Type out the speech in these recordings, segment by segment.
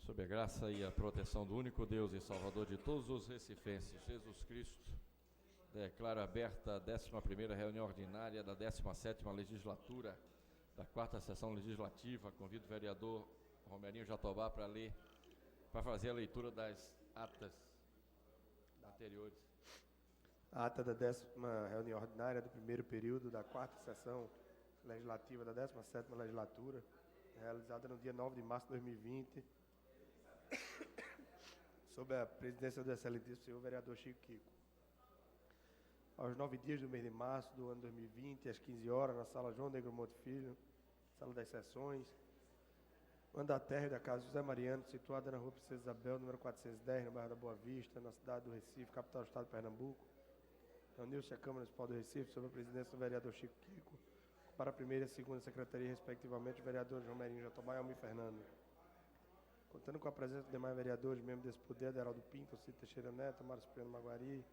Sob a graça e a proteção do único Deus e Salvador de todos os recifenses, Jesus Cristo, declaro aberta a 11ª reunião ordinária da 17ª legislatura da 4ª sessão legislativa. Convido o vereador Romerinho Jatobá para fazer a leitura das atas anteriores. A ata da 10ª reunião ordinária do primeiro período da 4ª sessão legislativa da 17ª legislatura, realizada no dia 9 de março de 2020, sob a presidência do excelentíssimo senhor vereador Chico Kiko. Aos 9 dias do mês de março do ano 2020, às 15 horas, na sala João Negro Monte Filho, sala das sessões, mandatério da casa José Mariano, situada na rua Princesa Isabel, número 410, no bairro da Boa Vista, na cidade do Recife, capital do estado de Pernambuco. Reuniu-se a Câmara Municipal do Recife, sob a presidência do vereador Chico Kiko, para a primeira e segunda secretaria, respectivamente, os vereadores Romerinho Jatobá e Almir Fernando. Contando com a presença dos demais vereadores, membros desse poder, Aderaldo Pinto, Cito Teixeira Neto, Mário Cipriano Maguari,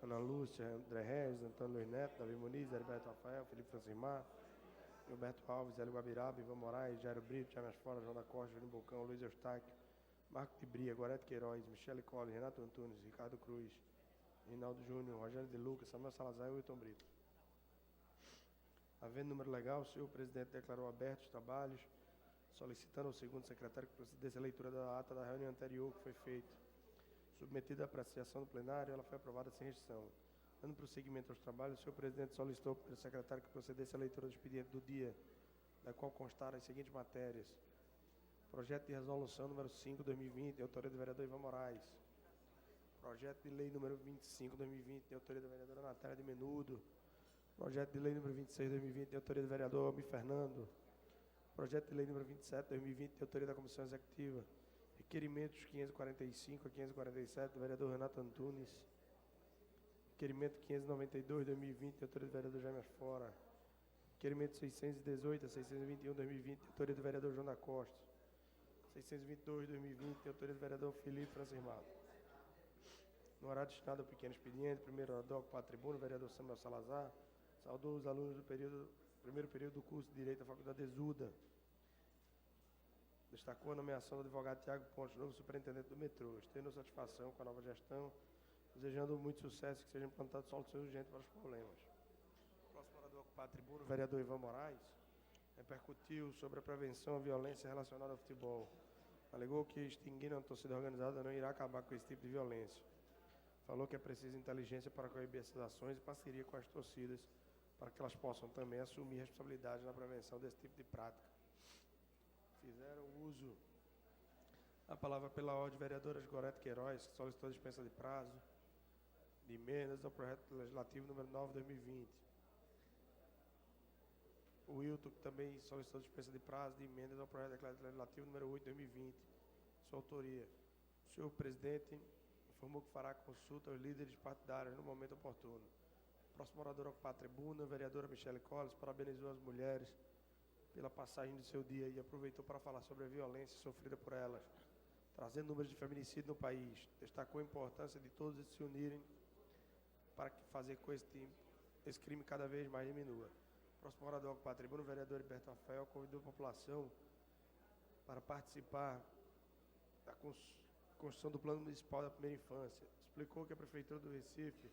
Ana Lúcia, André Regis, Antônio Luiz Neto, Davi Muniz, Heriberto Rafael, Felipe Francimar, Gilberto Alves, Hélio Guabiraba, Ivan Moraes, Jairo Brito, James Fora, João da Costa, Júnior Bocão, Luiz Eustáquio, Marco de Bria, Gorete Queiroz, Michele Collin, Renato Antunes, Ricardo Cruz, Rinaldo Júnior, Rogério de Lucas, Samuel Salazar e Wilton Brito. Havendo número legal, o senhor presidente declarou abertos os trabalhos, solicitando ao segundo secretário que procedesse a leitura da ata da reunião anterior que foi feita. Submetida à apreciação do plenário, ela foi aprovada sem restrição. Dando prosseguimento aos trabalhos, o senhor presidente solicitou ao secretário que procedesse a leitura do expediente do dia, da qual constaram as seguintes matérias. Projeto de resolução número 5/2020, de autoria do vereador Ivan Moraes. Projeto de lei número 25/2020, de autoria da vereadora Natália de Menudo. Projeto de lei número 26/2020, de autoria do vereador Almir Fernando. Projeto de lei número 27/2020, de autoria da Comissão Executiva. Requerimentos 545 a 547, do vereador Renato Antunes. Requerimento 592/2020, de autoria do vereador Jaime Fora. Requerimento 618 a 621/2020, de autoria do vereador João da Costa. 622/2020, de autoria do vereador Felipe Francimar. No horário destinado ao pequeno expediente, primeiro orador para a tribuna, o vereador Samuel Salazar saudou os alunos do primeiro período do curso de Direito da Faculdade Exuda. Destacou a nomeação do advogado Tiago Pontes, novo superintendente do metrô. Estendo satisfação com a nova gestão, desejando muito sucesso e que sejam implantadas soluções urgentes para os problemas. O próximo orador a ocupar a tribuna, o vereador Ivan Moraes, repercutiu sobre a prevenção à violência relacionada ao futebol. Alegou que extinguindo a torcida organizada não irá acabar com esse tipo de violência. Falou que é preciso inteligência para coibir essas ações e parceria com as torcidas para que elas possam também assumir responsabilidade na prevenção desse tipo de prática. Fizeram uso da palavra pela ordem vereadoras Gorete Queiroz, que solicitou a dispensa de prazo de emendas ao projeto legislativo número 9/2020. O Wilton, que também solicitou a dispensa de prazo de emendas ao projeto legislativo número 8/2020, sua autoria. O senhor presidente informou que fará consulta aos líderes partidários no momento oportuno. Próximo orador a ocupar a tribuna, a vereadora Michele Collins, parabenizou as mulheres pela passagem do seu dia e aproveitou para falar sobre a violência sofrida por elas, trazendo números de feminicídio no país. Destacou a importância de todos se unirem para fazer com que esse crime cada vez mais diminua. Próximo orador a ocupar a tribuna, o vereador Heriberto Rafael convidou a população para participar da construção do Plano Municipal da Primeira Infância. Explicou que a Prefeitura do Recife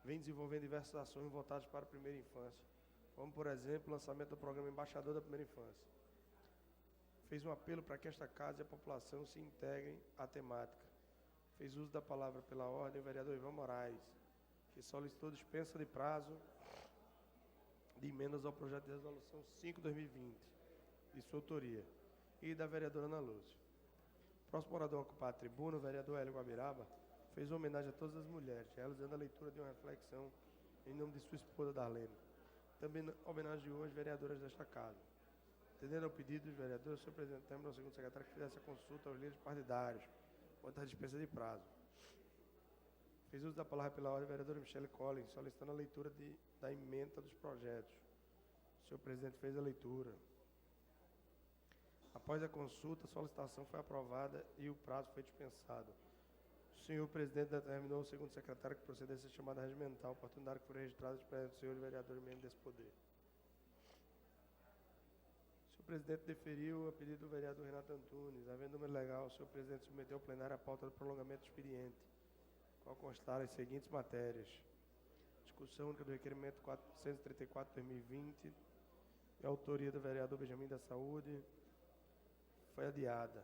vem desenvolvendo diversas ações voltadas para a primeira infância, como, por exemplo, o lançamento do programa Embaixador da Primeira Infância. Fez um apelo para que esta casa e a população se integrem à temática. Fez uso da palavra pela ordem o vereador Ivan Moraes, que solicitou dispensa de prazo de emendas ao projeto de resolução 5/2020, de sua autoria, e da vereadora Ana Lúcia. Próximo orador a ocupar a tribuna, o vereador Hélio Guabiraba, fez uma homenagem a todas as mulheres, realizando a leitura de uma reflexão em nome de sua esposa Darlene. Também homenageou as vereadoras desta casa. Atendendo ao pedido dos vereadores, o senhor presidente terminou o segundo secretário que fizesse a consulta aos líderes partidários quanto à dispensa de prazo. Fez uso da palavra pela ordem a vereadora Michele Collins, solicitando a leitura da ementa dos projetos. O senhor presidente fez a leitura. Após a consulta, a solicitação foi aprovada e o prazo foi dispensado. O senhor presidente determinou ao segundo secretário que procedesse a chamada regimental, oportunidade que foi registrada dos senhores vereadores membros desse poder. O senhor presidente deferiu a pedido do vereador Renato Antunes. Havendo número legal, o senhor presidente submeteu ao plenário a pauta do prolongamento do expediente, qual constar as seguintes matérias. Discussão única do requerimento 434/2020, de autoria do vereador Benjamin da Saúde, foi adiada.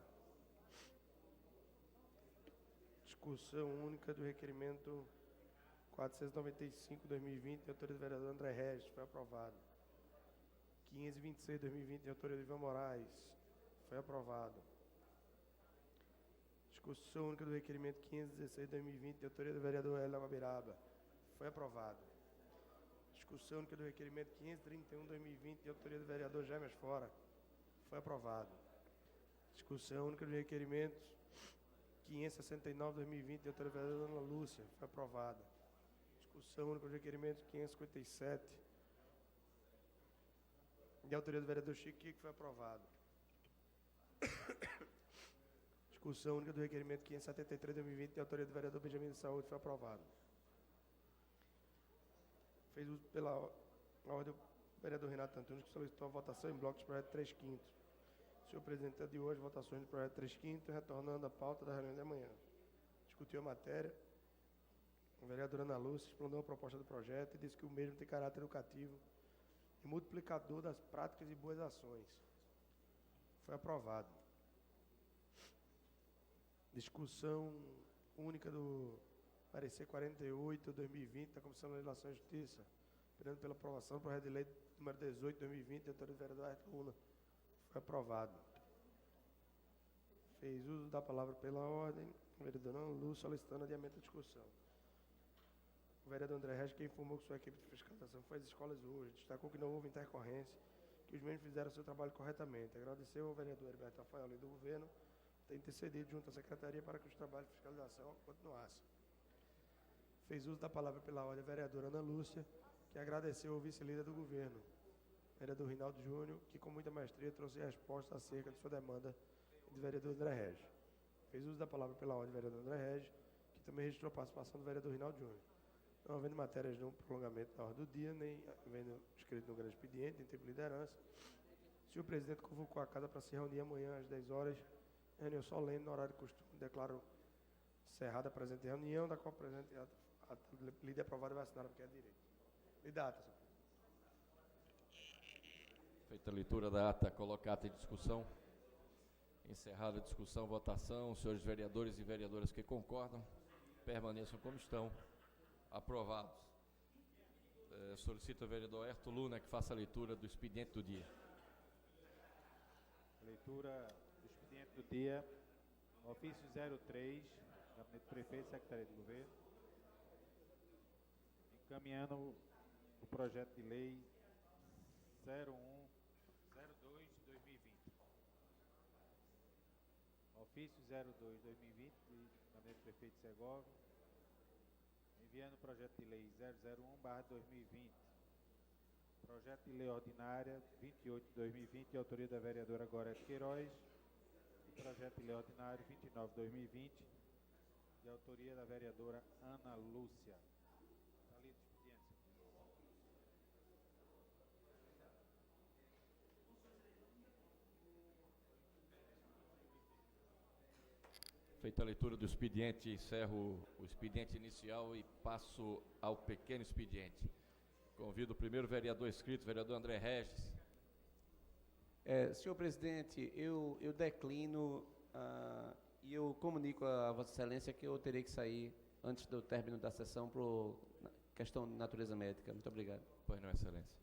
Discussão única do requerimento 495/2020, de autoria do vereador André Regis, foi aprovado. 526/2020, de autoria do Ivan Moraes, foi aprovado. Discussão única do requerimento 516/2020, de autoria do vereador Hélio Guabiraba, foi aprovado. Discussão única do requerimento 531/2020, de autoria do vereador Jaime Fora, foi aprovado. Discussão única do requerimento 569/2020, de autoria do vereadora Ana Lúcia, foi aprovado. Discussão única do requerimento 557, de autoria do vereador Chico, foi aprovado. Discussão única do requerimento 573/2020, de autoria do vereador Benjamin de Saúde, foi aprovado. Fez uso pela ordem do vereador Renato Antunes, que solicitou a votação em bloco dos projetos 3/5. Senhor presidente, de hoje, votações do projeto 3/5, retornando à pauta da reunião de amanhã. Discutiu a matéria. A vereadora Ana Lúcia explanou a proposta do projeto e disse que o mesmo tem caráter educativo e multiplicador das práticas e boas ações. Foi aprovado. Discussão única do parecer 48/2020 da Comissão de Legislação e Justiça, pedindo pela aprovação do projeto de lei número 18/2020, de autoria do vereador Ayrton Luna. Foi aprovado. Fez uso da palavra pela ordem o vereador Ana Lúcia, solicitando adiamento da discussão. O vereador André Regis, que informou que sua equipe de fiscalização foi às escolas hoje, destacou que não houve intercorrência, que os mesmos fizeram seu trabalho corretamente. Agradeceu ao vereador Heriberto Rafael e do governo ter intercedido junto à secretaria para que os trabalhos de fiscalização continuassem. Fez uso da palavra pela ordem a vereadora Ana Lúcia, que agradeceu ao vice-líder do governo, vereador Rinaldo Júnior, que com muita maestria trouxe resposta acerca de sua demanda, e do vereador André Regis. Fez uso da palavra pela ordem o vereador André Regis, que também registrou a participação do vereador Rinaldo Júnior. Não havendo matérias no prolongamento da ordem do dia, nem havendo escrito no grande expediente, em tempo de liderança, o senhor presidente convocou a casa para se reunir amanhã às 10 horas, reunião solene, no horário de costume. Declaro encerrada a presente reunião, da qual a presente a líder aprovada vai assinar porque é direito. E data, senhor presidente. Feita a leitura da ata, coloca a ata em discussão. Encerrada a discussão, votação. Senhores vereadores e vereadoras que concordam, permaneçam como estão. Aprovados. Solicito ao vereador Ayrton Luna que faça a leitura do expediente do dia. Leitura do expediente do dia. Ofício 03, Gabinete do Prefeito, Secretaria de Governo. Encaminhando o projeto de lei 0102/2020. Ofício 02/2020, de Gabinete do Prefeito Segovia. Enviando o projeto de lei 001/2020. Projeto de lei ordinária 28/2020, de autoria da vereadora Gorete Queiroz. E projeto de lei ordinário 29/2020, de autoria da vereadora Ana Lúcia. Está lido o expediente, senhor presidente. Feita a leitura do expediente, encerro o expediente inicial e passo ao pequeno expediente. Convido o primeiro vereador inscrito, vereador André Regis. Senhor presidente, eu declino e eu comunico a Vossa Excelência que eu terei que sair antes do término da sessão por questão de natureza médica. Muito obrigado. Pois não, Excelência.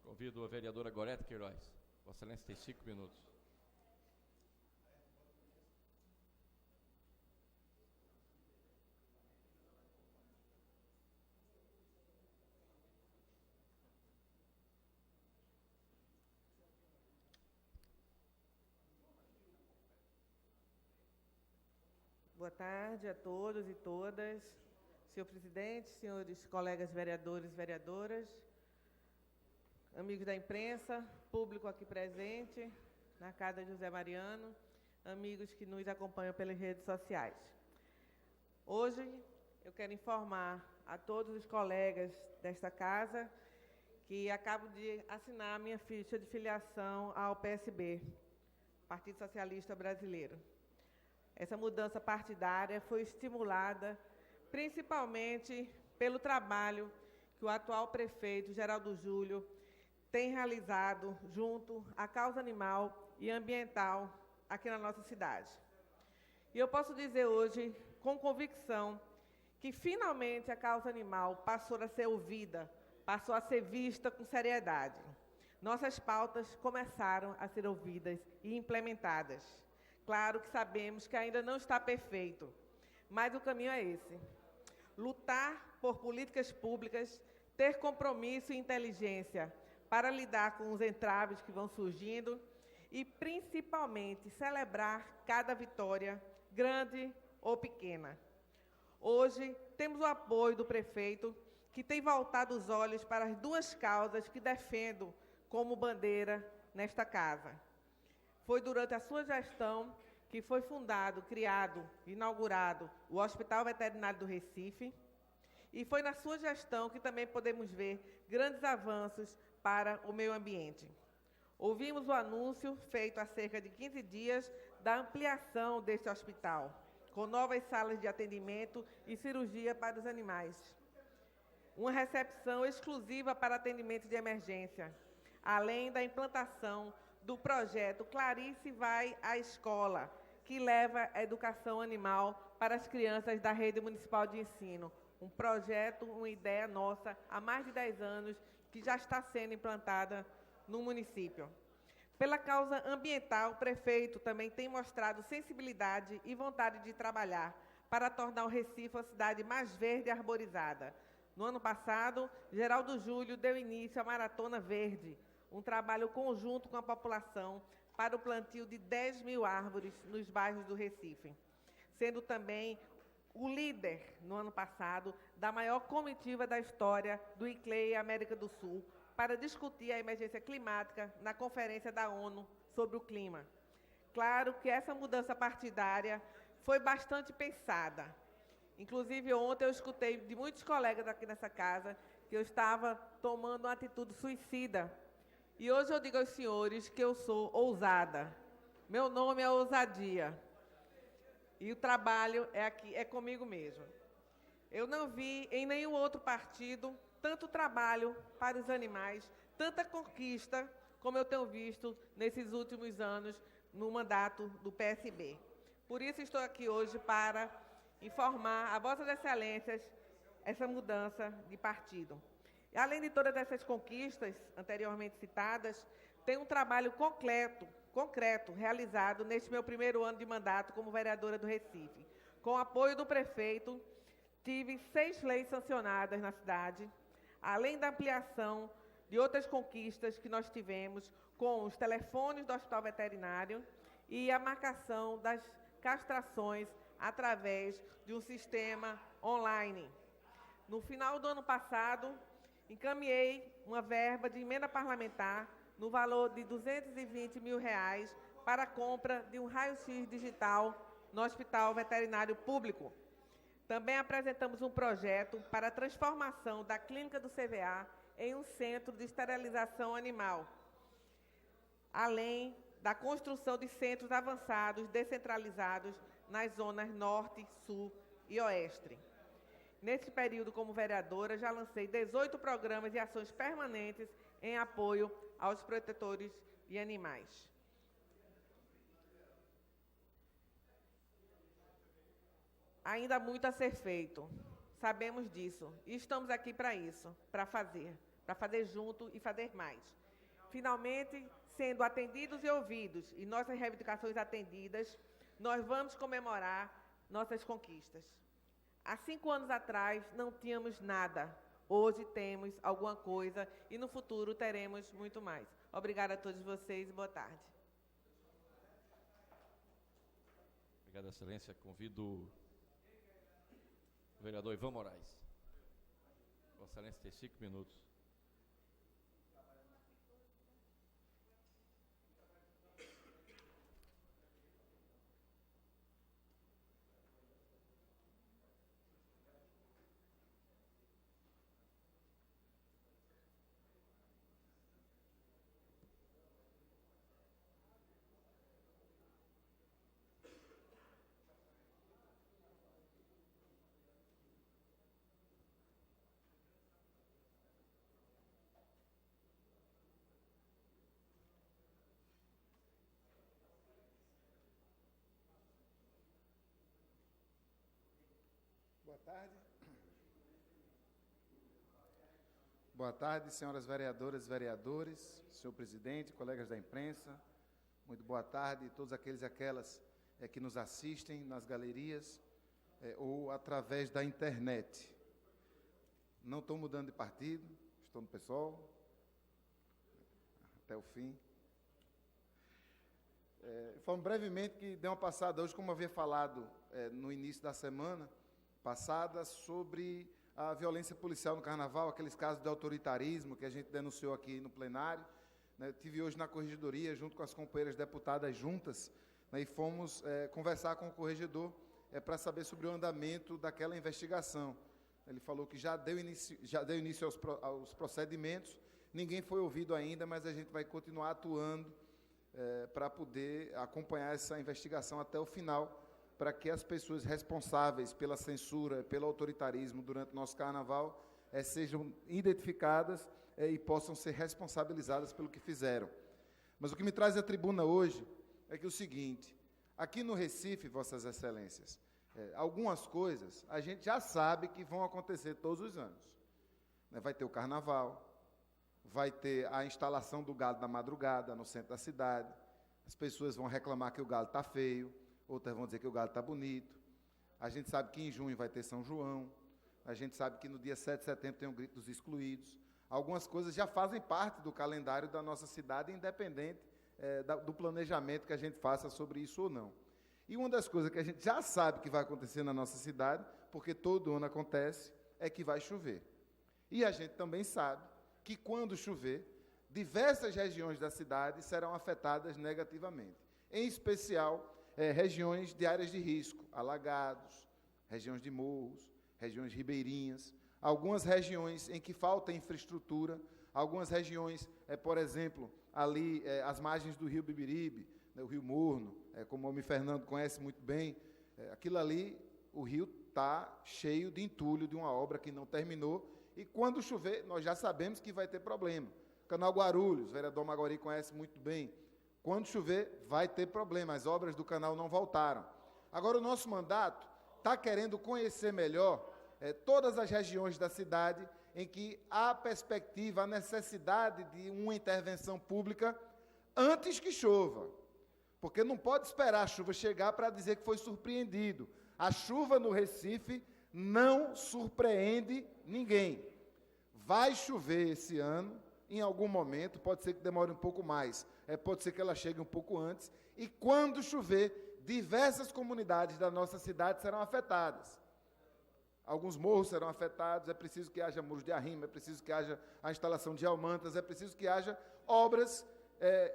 Convido a vereadora Gorete Queiroz. Vossa Excelência tem 5 minutos. Boa tarde a todos e todas. Senhor presidente, senhores colegas vereadores e vereadoras, amigos da imprensa, público aqui presente, na Casa José Mariano, amigos que nos acompanham pelas redes sociais. Hoje eu quero informar a todos os colegas desta casa que acabo de assinar a minha ficha de filiação ao PSB, Partido Socialista Brasileiro. Essa mudança partidária foi estimulada principalmente pelo trabalho que o atual prefeito, Geraldo Júlio, tem realizado junto à causa animal e ambiental aqui na nossa cidade. E eu posso dizer hoje, com convicção, que finalmente a causa animal passou a ser ouvida, passou a ser vista com seriedade. Nossas pautas começaram a ser ouvidas e implementadas. Claro que sabemos que ainda não está perfeito, mas o caminho é esse. Lutar por políticas públicas, ter compromisso e inteligência para lidar com os entraves que vão surgindo e, principalmente, celebrar cada vitória, grande ou pequena. Hoje, temos o apoio do prefeito, que tem voltado os olhos para as duas causas que defendo como bandeira nesta casa. Foi durante a sua gestão que foi fundado, criado, inaugurado o Hospital Veterinário do Recife, e foi na sua gestão que também podemos ver grandes avanços para o meio ambiente. Ouvimos o anúncio, feito há cerca de 15 dias, da ampliação deste hospital, com novas salas de atendimento e cirurgia para os animais. Uma recepção exclusiva para atendimento de emergência, além da implantação do projeto Clarice Vai à Escola, que leva a educação animal para as crianças da rede municipal de ensino. Um projeto, uma ideia nossa, há mais de 10 anos, que já está sendo implantada no município. Pela causa ambiental, o prefeito também tem mostrado sensibilidade e vontade de trabalhar para tornar o Recife uma cidade mais verde e arborizada. No ano passado, Geraldo Júlio deu início à Maratona Verde, um trabalho conjunto com a população para o plantio de 10 mil árvores nos bairros do Recife, sendo também o líder, no ano passado, da maior comitiva da história do ICLEI América do Sul, para discutir a emergência climática na Conferência da ONU sobre o Clima. Claro que essa mudança partidária foi bastante pensada. Inclusive, ontem eu escutei de muitos colegas aqui nessa casa que eu estava tomando uma atitude suicida. E hoje eu digo aos senhores que eu sou ousada. Meu nome é ousadia. E o trabalho é aqui, é comigo mesmo. Eu não vi em nenhum outro partido tanto trabalho para os animais, tanta conquista, como eu tenho visto nesses últimos anos no mandato do PSB. Por isso estou aqui hoje para informar a Vossas Excelências essa mudança de partido. E, além de todas essas conquistas anteriormente citadas, tem um trabalho concreto realizado neste meu primeiro ano de mandato como vereadora do Recife. Com o apoio do prefeito, tive 6 leis sancionadas na cidade, além da ampliação de outras conquistas que nós tivemos com os telefones do Hospital Veterinário e a marcação das castrações através de um sistema online. No final do ano passado, encaminhei uma verba de emenda parlamentar no valor de R$ 220 mil para a compra de um raio-x digital no Hospital Veterinário Público. Também apresentamos um projeto para a transformação da clínica do CVA em um centro de esterilização animal, além da construção de centros avançados descentralizados nas zonas Norte, Sul e Oeste. Neste período, como vereadora, já lancei 18 programas e ações permanentes em apoio aos protetores de animais. Ainda há muito a ser feito, sabemos disso, e estamos aqui para isso, para fazer junto e fazer mais. Finalmente, sendo atendidos e ouvidos, e nossas reivindicações atendidas, nós vamos comemorar nossas conquistas. Há 5 anos atrás, não tínhamos nada. Hoje temos alguma coisa e no futuro teremos muito mais. Obrigada a todos vocês e boa tarde. Obrigado, Excelência. Convido o vereador Ivan Moraes. Vossa Excelência tem 5 minutos. Boa tarde. Boa tarde, senhoras vereadoras e vereadores, senhor presidente, colegas da imprensa. Muito boa tarde a todos aqueles e aquelas que nos assistem nas galerias ou através da internet. Não estou mudando de partido, estou no PSOL, até o fim. Informo brevemente que dei uma passada hoje, como havia falado no início da semana passada, sobre a violência policial no Carnaval, aqueles casos de autoritarismo que a gente denunciou aqui no plenário. Né, tive hoje na corregedoria, junto com as companheiras deputadas juntas, né, e fomos conversar com o corregedor para saber sobre o andamento daquela investigação. Ele falou que já deu início aos procedimentos, ninguém foi ouvido ainda, mas a gente vai continuar atuando para poder acompanhar essa investigação até o final, para que as pessoas responsáveis pela censura, pelo autoritarismo durante o nosso Carnaval sejam identificadas e possam ser responsabilizadas pelo que fizeram. Mas o que me traz à tribuna hoje é que o seguinte: aqui no Recife, Vossas Excelências, algumas coisas a gente já sabe que vão acontecer todos os anos. Vai ter o Carnaval, vai ter a instalação do galo da madrugada no centro da cidade, as pessoas vão reclamar que o galo está feio, outras vão dizer que o galo está bonito. A gente sabe que em junho vai ter São João, a gente sabe que no dia 7 de setembro tem o Grito dos Excluídos. Algumas coisas já fazem parte do calendário da nossa cidade, independente do planejamento que a gente faça sobre isso ou não. E uma das coisas que a gente já sabe que vai acontecer na nossa cidade, porque todo ano acontece, é que vai chover. E a gente também sabe que quando chover, diversas regiões da cidade serão afetadas negativamente. Em especial, regiões de áreas de risco, alagados, regiões de morros, regiões ribeirinhas, algumas regiões em que falta infraestrutura, algumas regiões, por exemplo, ali às margens do rio Bibiribe, o rio Morno, como o homem Fernando conhece muito bem, aquilo ali, o rio está cheio de entulho de uma obra que não terminou, e quando chover, nós já sabemos que vai ter problema. Canal Guarulhos, o vereador Maguari conhece muito bem. Quando chover, vai ter problema, as obras do canal não voltaram. Agora, o nosso mandato está querendo conhecer melhor todas as regiões da cidade em que há perspectiva, a necessidade de uma intervenção pública antes que chova. Porque não pode esperar a chuva chegar para dizer que foi surpreendido. A chuva no Recife não surpreende ninguém. Vai chover esse ano, em algum momento, pode ser que demore um pouco mais, pode ser que ela chegue um pouco antes, e quando chover, diversas comunidades da nossa cidade serão afetadas. Alguns morros serão afetados, é preciso que haja muros de arrimo, é preciso que haja a instalação de almantas, é preciso que haja obras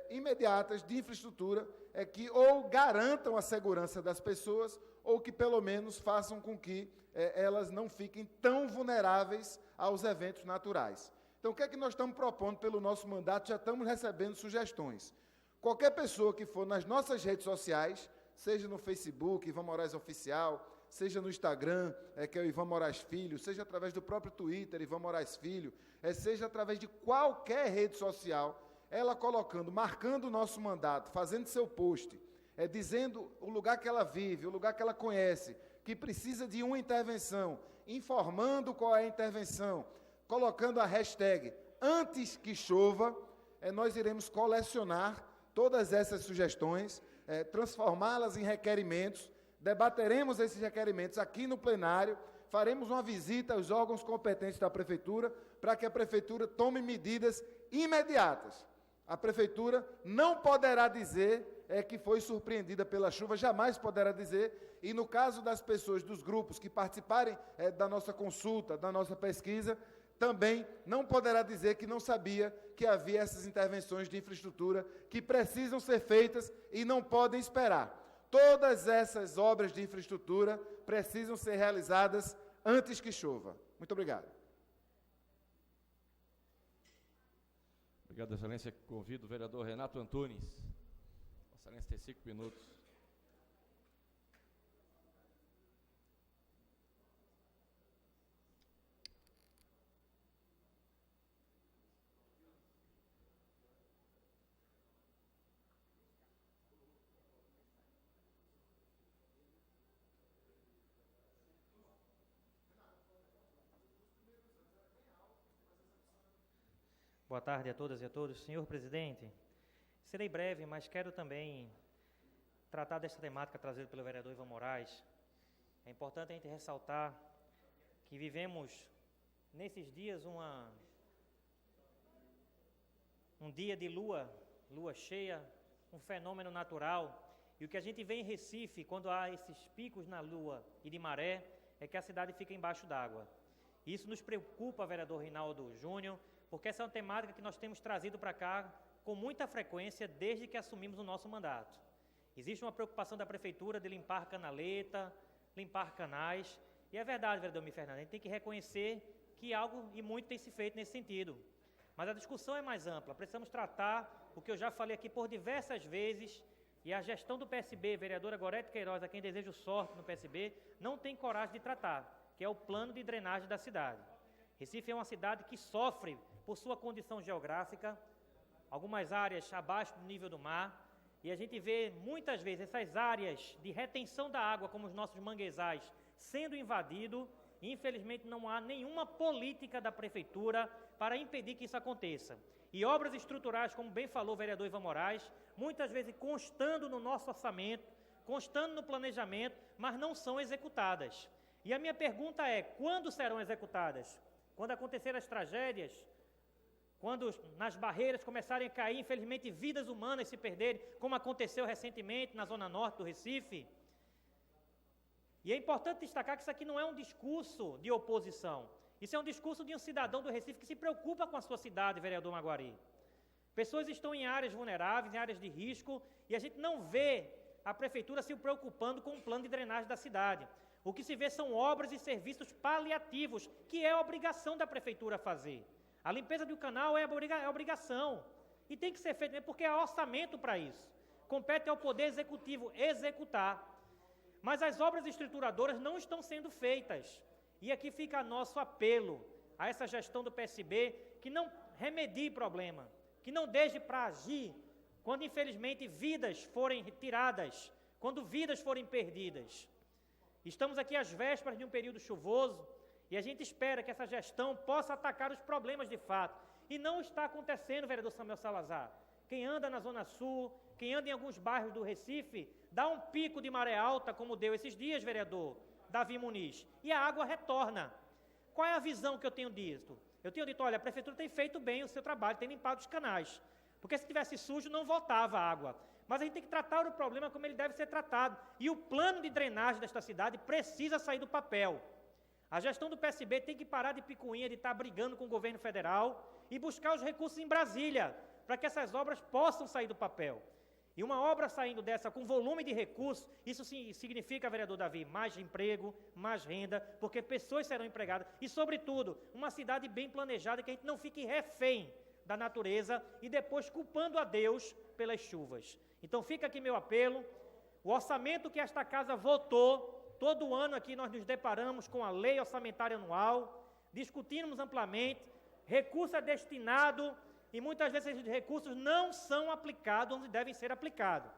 imediatas de infraestrutura que ou garantam a segurança das pessoas ou que pelo menos façam com que elas não fiquem tão vulneráveis aos eventos naturais. Então, o que é que nós estamos propondo pelo nosso mandato? Já estamos recebendo sugestões. Qualquer pessoa que for nas nossas redes sociais, seja no Facebook, Ivan Moraes Oficial, seja no Instagram, que é o Ivan Moraes Filho, seja através do próprio Twitter, Ivan Moraes Filho, seja através de qualquer rede social, ela colocando, marcando o nosso mandato, fazendo seu post, dizendo o lugar que ela vive, o lugar que ela conhece, que precisa de uma intervenção, informando qual é a intervenção, colocando a hashtag antes que chova, nós iremos colecionar todas essas sugestões, transformá-las em requerimentos, debateremos esses requerimentos aqui no plenário, faremos uma visita aos órgãos competentes da Prefeitura, para que a Prefeitura tome medidas imediatas. A Prefeitura não poderá dizer que foi surpreendida pela chuva, jamais poderá dizer, e no caso das pessoas, dos grupos que participarem da nossa consulta, da nossa pesquisa, também não poderá dizer que não sabia que havia essas intervenções de infraestrutura que precisam ser feitas e não podem esperar. Todas essas obras de infraestrutura precisam ser realizadas antes que chova. Muito obrigado. Obrigado, Excelência. Convido o vereador Renato Antunes. Excelência tem 5 minutos. Boa tarde a todas e a todos. Senhor presidente, serei breve, mas quero também tratar desta temática trazida pelo vereador Ivan Moraes. É importante a gente ressaltar que vivemos nesses dias um dia de lua cheia, um fenômeno natural. E o que a gente vê em Recife, quando há esses picos na lua e de maré, é que a cidade fica embaixo d'água. Isso nos preocupa, vereador Rinaldo Júnior, porque essa é uma temática que nós temos trazido para cá com muita frequência desde que assumimos o nosso mandato. Existe uma preocupação da prefeitura de limpar canaleta, limpar canais, e é verdade, vereador Mi Fernando, a gente tem que reconhecer que algo e muito tem se feito nesse sentido. Mas a discussão é mais ampla, precisamos tratar o que eu já falei aqui por diversas vezes, e a gestão do PSB, vereadora Gorete Queiroz, a quem desejo sorte no PSB, não tem coragem de tratar, que é o plano de drenagem da cidade. Recife é uma cidade que sofre por sua condição geográfica, algumas áreas abaixo do nível do mar, e a gente vê muitas vezes essas áreas de retenção da água, como os nossos manguezais, sendo invadidos, e infelizmente não há nenhuma política da prefeitura para impedir que isso aconteça. E obras estruturais, como bem falou o vereador Ivan Moraes, muitas vezes constando no nosso orçamento, constando no planejamento, mas não são executadas. E a minha pergunta é, quando serão executadas? Quando acontecerem as tragédias, quando nas barreiras começarem a cair, infelizmente, vidas humanas se perderem, como aconteceu recentemente na zona norte do Recife. E é importante destacar que isso aqui não é um discurso de oposição. Isso é um discurso de um cidadão do Recife que se preocupa com a sua cidade, vereador Maguari. Pessoas estão em áreas vulneráveis, em áreas de risco, e a gente não vê a prefeitura se preocupando com o plano de drenagem da cidade. O que se vê são obras e serviços paliativos, que é a obrigação da prefeitura fazer. A limpeza do canal é obrigação, e tem que ser feito mesmo, porque há orçamento para isso. Compete ao Poder Executivo executar. Mas as obras estruturadoras não estão sendo feitas. E aqui fica nosso apelo a essa gestão do PSB, que não remedie problema, que não deixe para agir quando, infelizmente, vidas forem retiradas, quando vidas forem perdidas. Estamos aqui às vésperas de um período chuvoso e a gente espera que essa gestão possa atacar os problemas de fato. E não está acontecendo, vereador Samuel Salazar. Quem anda na Zona Sul, quem anda em alguns bairros do Recife, dá um pico de maré alta, como deu esses dias, vereador Davi Muniz, e a água retorna. Qual é a visão que eu tenho dito? Eu tenho dito, olha, a prefeitura tem feito bem o seu trabalho, tem limpado os canais, porque se tivesse sujo não voltava a água. Mas a gente tem que tratar o problema como ele deve ser tratado, e o plano de drenagem desta cidade precisa sair do papel. A gestão do PSB tem que parar de picuinha, de estar brigando com o governo federal e buscar os recursos em Brasília, para que essas obras possam sair do papel. E uma obra saindo dessa com volume de recursos, isso significa, vereador Davi, mais emprego, mais renda, porque pessoas serão empregadas e, sobretudo, uma cidade bem planejada, que a gente não fique refém da natureza e depois culpando a Deus pelas chuvas. Então fica aqui meu apelo, o orçamento que esta casa votou, todo ano aqui nós nos deparamos com a lei orçamentária anual, discutimos amplamente, recurso é destinado e muitas vezes esses recursos não são aplicados onde devem ser aplicados.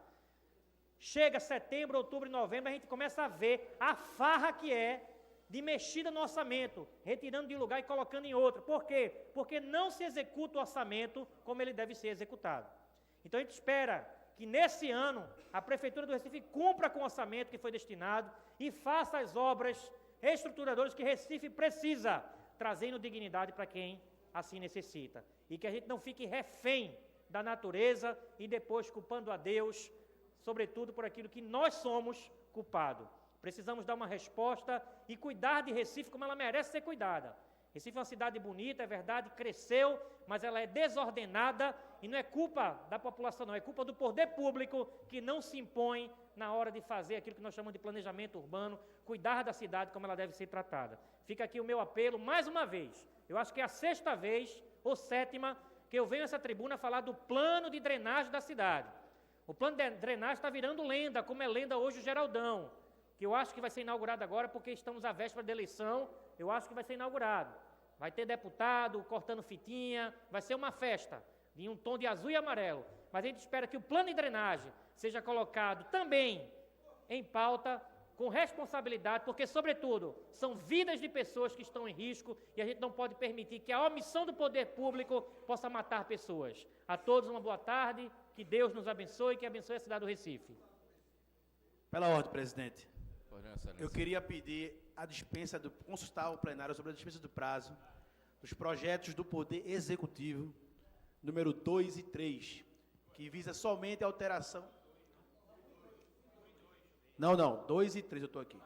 Chega setembro, outubro e novembro, a gente começa a ver a farra que é de mexida no orçamento, retirando de um lugar e colocando em outro. Por quê? Porque não se executa o orçamento como ele deve ser executado. Então a gente espera que nesse ano a Prefeitura do Recife cumpra com o orçamento que foi destinado e faça as obras reestruturadoras que Recife precisa, trazendo dignidade para quem assim necessita. E que a gente não fique refém da natureza e depois culpando a Deus, sobretudo por aquilo que nós somos culpados. Precisamos dar uma resposta e cuidar de Recife como ela merece ser cuidada. Recife é uma cidade bonita, é verdade, cresceu, mas ela é desordenada e não é culpa da população, não, é culpa do poder público que não se impõe na hora de fazer aquilo que nós chamamos de planejamento urbano, cuidar da cidade como ela deve ser tratada. Fica aqui o meu apelo, mais uma vez, eu acho que é a 6ª vez ou 7ª que eu venho a essa tribuna falar do plano de drenagem da cidade. O plano de drenagem está virando lenda, como é lenda hoje o Geraldão, que eu acho que vai ser inaugurado agora porque estamos à véspera da eleição, eu acho que vai ser inaugurado. Vai ter deputado cortando fitinha, vai ser uma festa, em um tom de azul e amarelo. Mas a gente espera que o plano de drenagem seja colocado também em pauta com responsabilidade, porque, sobretudo, são vidas de pessoas que estão em risco e a gente não pode permitir que a omissão do poder público possa matar pessoas. A todos uma boa tarde, que Deus nos abençoe e que abençoe a cidade do Recife. Pela ordem, presidente. Pois não, Excelência. Eu queria pedir a dispensa, consultar o plenário sobre a dispensa do prazo dos projetos do Poder Executivo, número 2 e 3, que visa somente a alteração... Não, 2 e 3 eu estou aqui.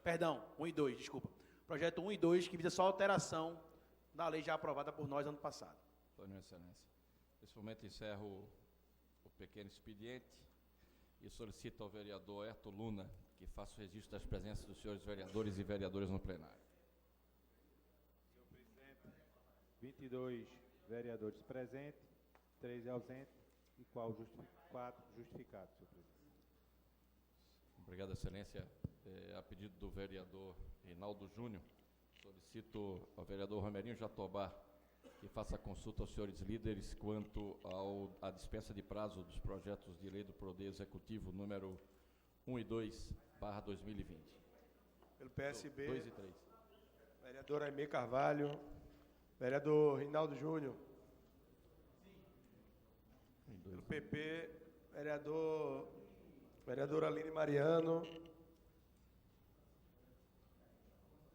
Perdão, 1 e 2, desculpa. Projeto 1 e 2, que visa só a alteração da lei já aprovada por nós ano passado. Pois não, Excelência. Nesse momento encerro o pequeno expediente e solicito ao vereador Herto Luna que faça o registro das presenças dos senhores vereadores e vereadoras no plenário. Senhor presidente, 22 vereadores presentes, 13 ausentes e 4 justificados, senhor presidente. Obrigado, Excelência. A pedido do vereador Reinaldo Júnior, solicito ao vereador Romerinho Jatobá que faça a consulta aos senhores líderes quanto à dispensa de prazo dos projetos de lei do Poder Executivo número 1 e 2, / 2020. Pelo PSB, 2 e 3. vereador Aimee Carvalho, vereador Reinaldo Júnior. Pelo PP, vereador Aline Mariano,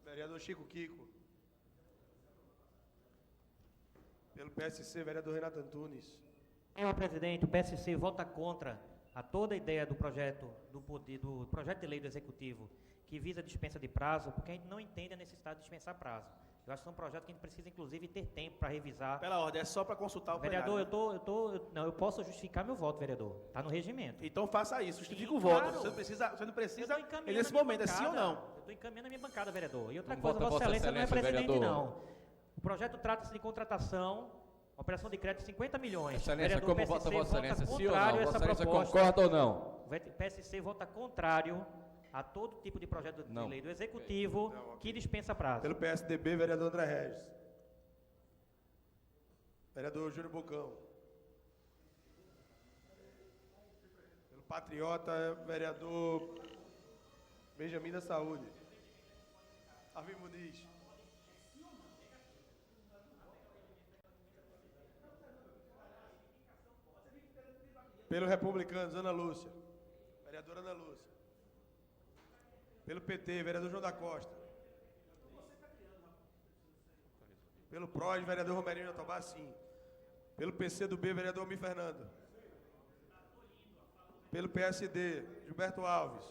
vereador Chico Kiko. Pelo PSC, vereador Renato Antunes. Senhor presidente, o PSC vota contra a toda a ideia do projeto projeto de lei do Executivo que visa a dispensa de prazo, porque a gente não entende a necessidade de dispensar prazo. Eu acho que é um projeto que a gente precisa, inclusive, ter tempo para revisar. Pela ordem, é só para consultar o Vereador, plenário. eu posso justificar meu voto, vereador. Está no regimento. Então faça isso, justifique E, o voto. claro, Você não precisa Eu tô encaminhando nesse a minha momento, é sim ou bancada. não. Eu estou encaminhando a minha bancada, vereador. E outra Não coisa, vota Vossa Excelência não é Excelência, presidente, vereador. não. O projeto trata-se de contratação, operação de crédito de 50 milhões. Excelência, Vereador, como o vota PSC Vossa Excelência? Sim ou contrário não? a Vossa essa Excelência proposta. concorda ou não? O PSC vota contrário a todo tipo de projeto de Não. lei do Executivo que dispensa prazo. Pelo PSDB, vereador André Regis. Vereador Júnior Bocão. Pelo Patriota, vereador Benjamin da Saúde. Arvim Muniz. Pelo Republicanos, Ana Lúcia. Vereadora Ana Lúcia. Pelo PT, vereador João da Costa. Pelo PROS, vereador Romerinho Jatobá, sim. Pelo PCdoB, vereador Mi Fernando. Pelo PSD, Gilberto Alves.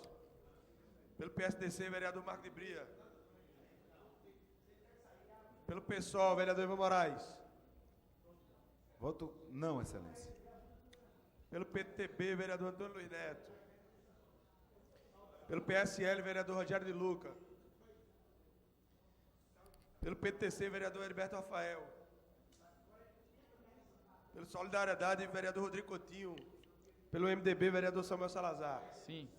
Pelo PSDC, vereador Marco de Bria. Pelo PSOL, vereador Ivan Moraes. Voto não, Excelência. Pelo PTB, vereador Antônio Luiz Neto. Pelo PSL, vereador Rogério de Luca. Pelo PTC, vereador Heriberto Rafael. Pelo Solidariedade, vereador Rodrigo Coutinho. Pelo MDB, vereador Samuel Salazar. Sim.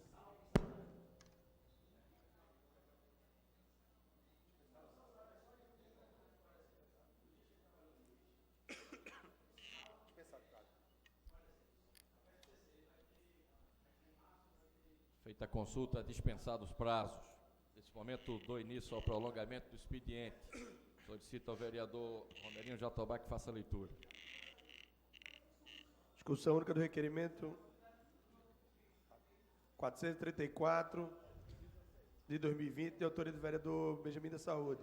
Feita a consulta, dispensados os prazos. Nesse momento, dou início ao prolongamento do expediente. Solicito ao vereador Romerinho Jatobá que faça a leitura. Discussão única do requerimento 434 de 2020, de autoria do vereador Benjamin da Saúde.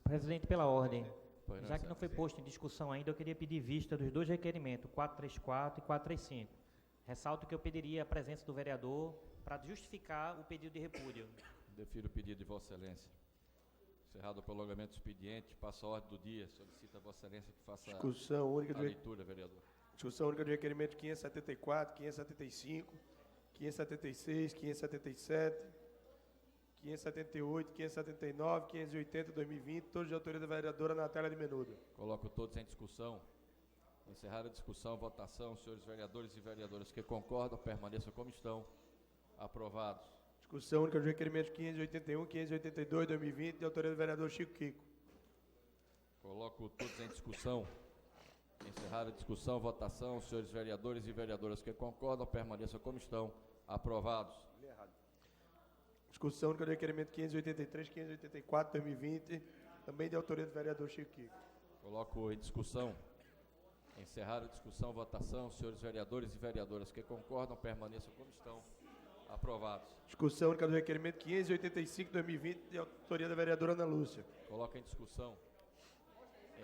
Presidente, pela ordem. Pois não, Já que não foi Excelência. posto em discussão ainda, eu queria pedir vista dos dois requerimentos, 434 e 435. Ressalto que eu pediria a presença do vereador para justificar o pedido de repúdio. Defiro o pedido de Vossa Excelência. Encerrado o prolongamento do expediente, passo a ordem do dia. Solicito a Vossa Excelência que faça Discussão única a do leitura, vereador. Discussão única do requerimento 574, 575, 576, 577, 578, 579, 580, 2020, todos de autoria da vereadora Natália de Menudo. Coloco todos em discussão. Encerrada a discussão, votação, senhores vereadores e vereadoras que concordam, permaneçam como estão. Aprovados. Discussão única do requerimento 581, 582, 2020, de autoria do vereador Chico Kiko. Coloco todos em discussão. Encerrada a discussão, votação, senhores vereadores e vereadoras que concordam, permaneçam como estão. Aprovados. Discussão única do requerimento 583, 584, 2020, também de autoria do vereador Chico Kiko. Coloco em discussão. Encerrada a discussão, votação. Senhores vereadores e vereadoras que concordam, permaneçam como estão. Aprovados. Discussão única do requerimento 585, 2020, de autoria da vereadora Ana Lúcia. Coloca em discussão.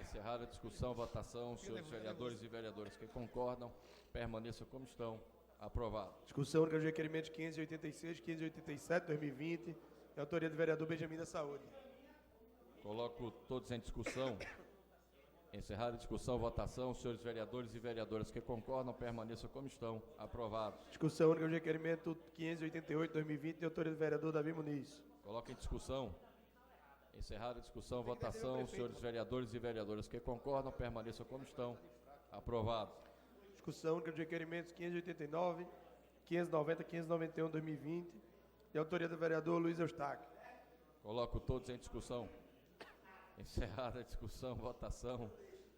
Encerrada a discussão, votação. Senhores vereadores e vereadoras que concordam, permaneçam como estão. Aprovado. Discussão única dos requerimentos 586, 587, 2020, de autoria do vereador Benjamin da Saúde. Coloco todos em discussão. Encerrada a discussão, votação. Senhores vereadores e vereadoras que concordam, permaneçam como estão. Aprovados. Discussão única do requerimento 588, 2020, de autoria do vereador Davi Muniz. Coloca em discussão. Encerrada a discussão, votação. Senhores vereadores e vereadoras que concordam, permaneçam como estão. Aprovados. Discussão única dos requerimentos 589, 590, 591, 2020, de autoria do vereador Luiz Eustáquio. Coloco todos em discussão. Encerrada a discussão, votação.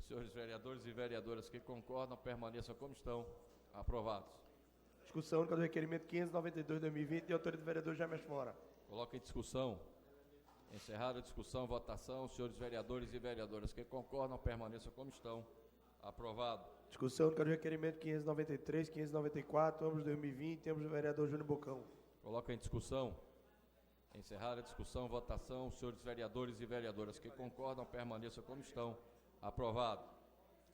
Senhores vereadores e vereadoras que concordam, permaneçam como estão. Aprovados. Discussão única do requerimento 592, 2020, de autoria do vereador James Fora. Coloco em discussão. Encerrada a discussão, votação. Senhores vereadores e vereadoras que concordam, permaneçam como estão. Aprovado. Discussão única do requerimento 593, 594, ambos 2020, ambos do vereador Júnior Bocão. Coloco em discussão. Encerrada a discussão, votação. Senhores vereadores e vereadoras que concordam, permaneçam como estão. Aprovado.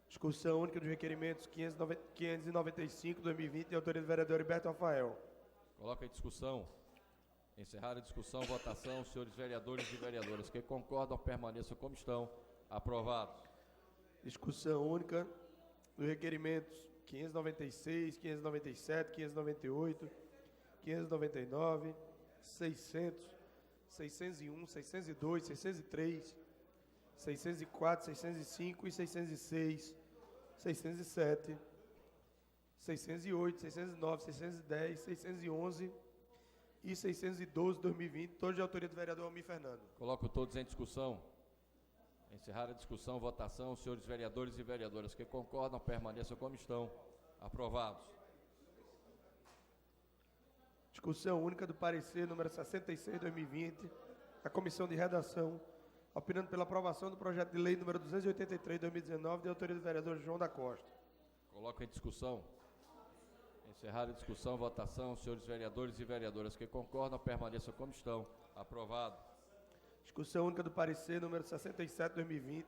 Discussão única dos requerimentos 595, 2020, de autoria do vereador Heriberto Rafael. Coloco em discussão. Encerrada a discussão, votação. Senhores vereadores e vereadoras que concordam, permaneçam como estão. Aprovado. Discussão única dos requerimentos 596, 597, 598, 599, 600, 601, 602, 603, 604, 605 e 606, 607, 608, 609, 610, 611 e 612, 2020, todos de autoria do vereador Almir Fernando. Coloco todos em discussão. Encerrada a discussão, votação. Senhores vereadores e vereadoras que concordam, permaneçam como estão. Aprovados. Discussão única do parecer número 66, 2020, da Comissão de Redação, opinando pela aprovação do projeto de lei número 283, 2019, de autoria do vereador João da Costa. Coloco em discussão. Encerrada a discussão, votação. Senhores vereadores e vereadoras que concordam, permaneçam como estão. Aprovado. Discussão única do parecer número 67, 2020,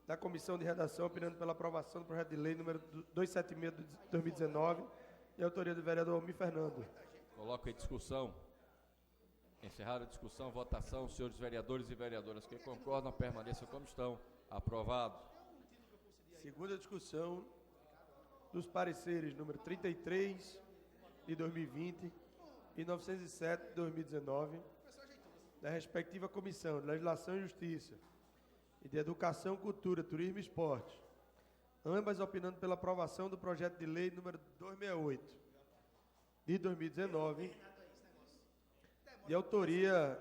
da Comissão de Redação, opinando pela aprovação do projeto de lei número 276, 2019, de autoria do vereador Almir Fernando. Coloco em discussão. Encerrada a discussão, votação. Senhores vereadores e vereadoras que concordam, permaneçam como estão. Aprovado. Segunda discussão dos pareceres número 33, de 2020, e 907, de 2019, da respectiva Comissão de Legislação e Justiça e de Educação, Cultura, Turismo e Esporte, ambas opinando pela aprovação do projeto de lei número 268, de 2019, de autoria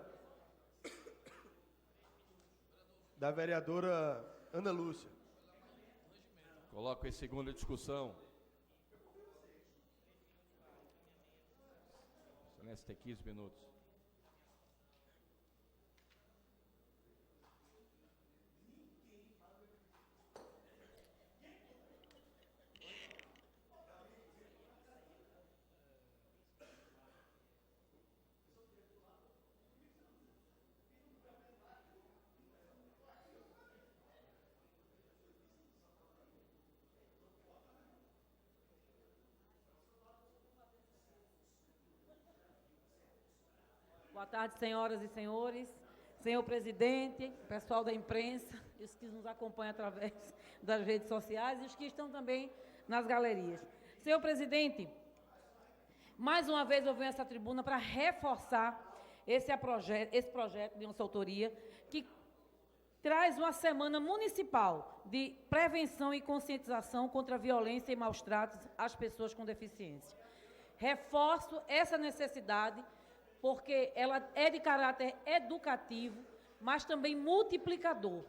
da vereadora Ana Lúcia. Coloco em segunda discussão. Silêncio, tem 15 minutos. Boa tarde, senhoras e senhores, senhor presidente, pessoal da imprensa, os que nos acompanham através das redes sociais e os que estão também nas galerias. Senhor presidente, mais uma vez eu venho a essa tribuna para reforçar esse projeto de nossa autoria, que traz uma semana municipal de prevenção e conscientização contra a violência e maus tratos às pessoas com deficiência. Reforço essa necessidade porque ela é de caráter educativo, mas também multiplicador.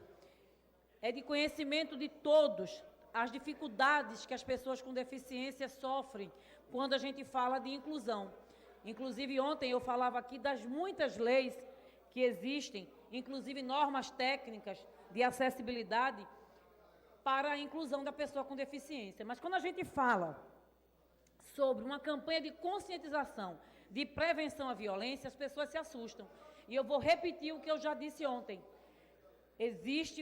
É de conhecimento de todos as dificuldades que as pessoas com deficiência sofrem quando a gente fala de inclusão. Inclusive, ontem eu falava aqui das muitas leis que existem, inclusive normas técnicas de acessibilidade para a inclusão da pessoa com deficiência. Mas quando a gente fala sobre uma campanha de conscientização, de prevenção à violência, as pessoas se assustam. E eu vou repetir o que eu já disse ontem. Existe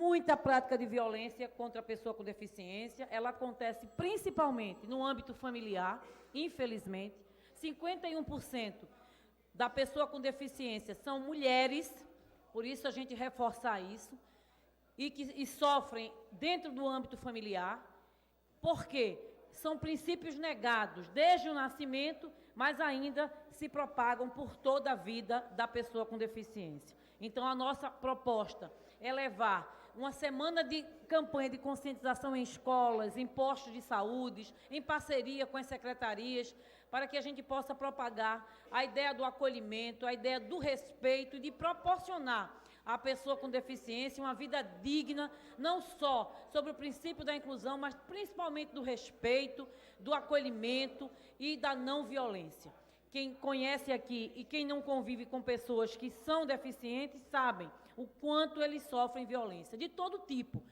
muita prática de violência contra a pessoa com deficiência. Ela acontece principalmente no âmbito familiar, infelizmente. 51% da pessoa com deficiência são mulheres, por isso a gente reforçar isso, e sofrem dentro do âmbito familiar. Por quê? São princípios negados desde o nascimento, mas ainda se propagam por toda a vida da pessoa com deficiência. Então, a nossa proposta é levar uma semana de campanha de conscientização em escolas, em postos de saúde, em parceria com as secretarias, para que a gente possa propagar a ideia do acolhimento, a ideia do respeito e de proporcionar à pessoa com deficiência uma vida digna, não só sobre o princípio da inclusão, mas principalmente do respeito, do acolhimento e da não violência. Quem conhece aqui e quem não convive com pessoas que são deficientes sabem o quanto eles sofrem violência, de todo tipo.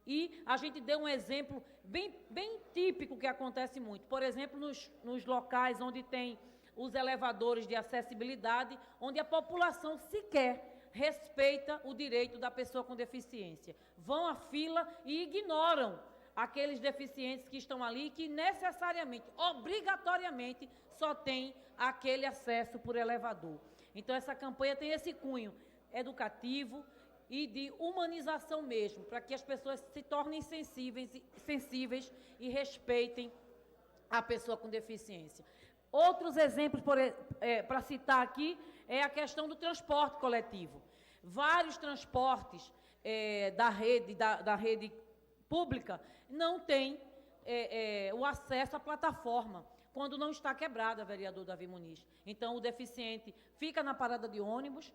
E a gente deu um exemplo bem típico que acontece muito. Por exemplo, nos locais onde tem os elevadores de acessibilidade, onde a população sequer respeita o direito da pessoa com deficiência. Vão à fila e ignoram aqueles deficientes que estão ali e que necessariamente, obrigatoriamente, só têm aquele acesso por elevador. Então, essa campanha tem esse cunho educativo e de humanização mesmo, para que as pessoas se tornem sensíveis e respeitem a pessoa com deficiência. Outros exemplos para citar aqui é a questão do transporte coletivo. Vários transportes da rede pública não têm o acesso à plataforma, quando não está quebrada, vereador Davi Muniz. Então, o deficiente fica na parada de ônibus,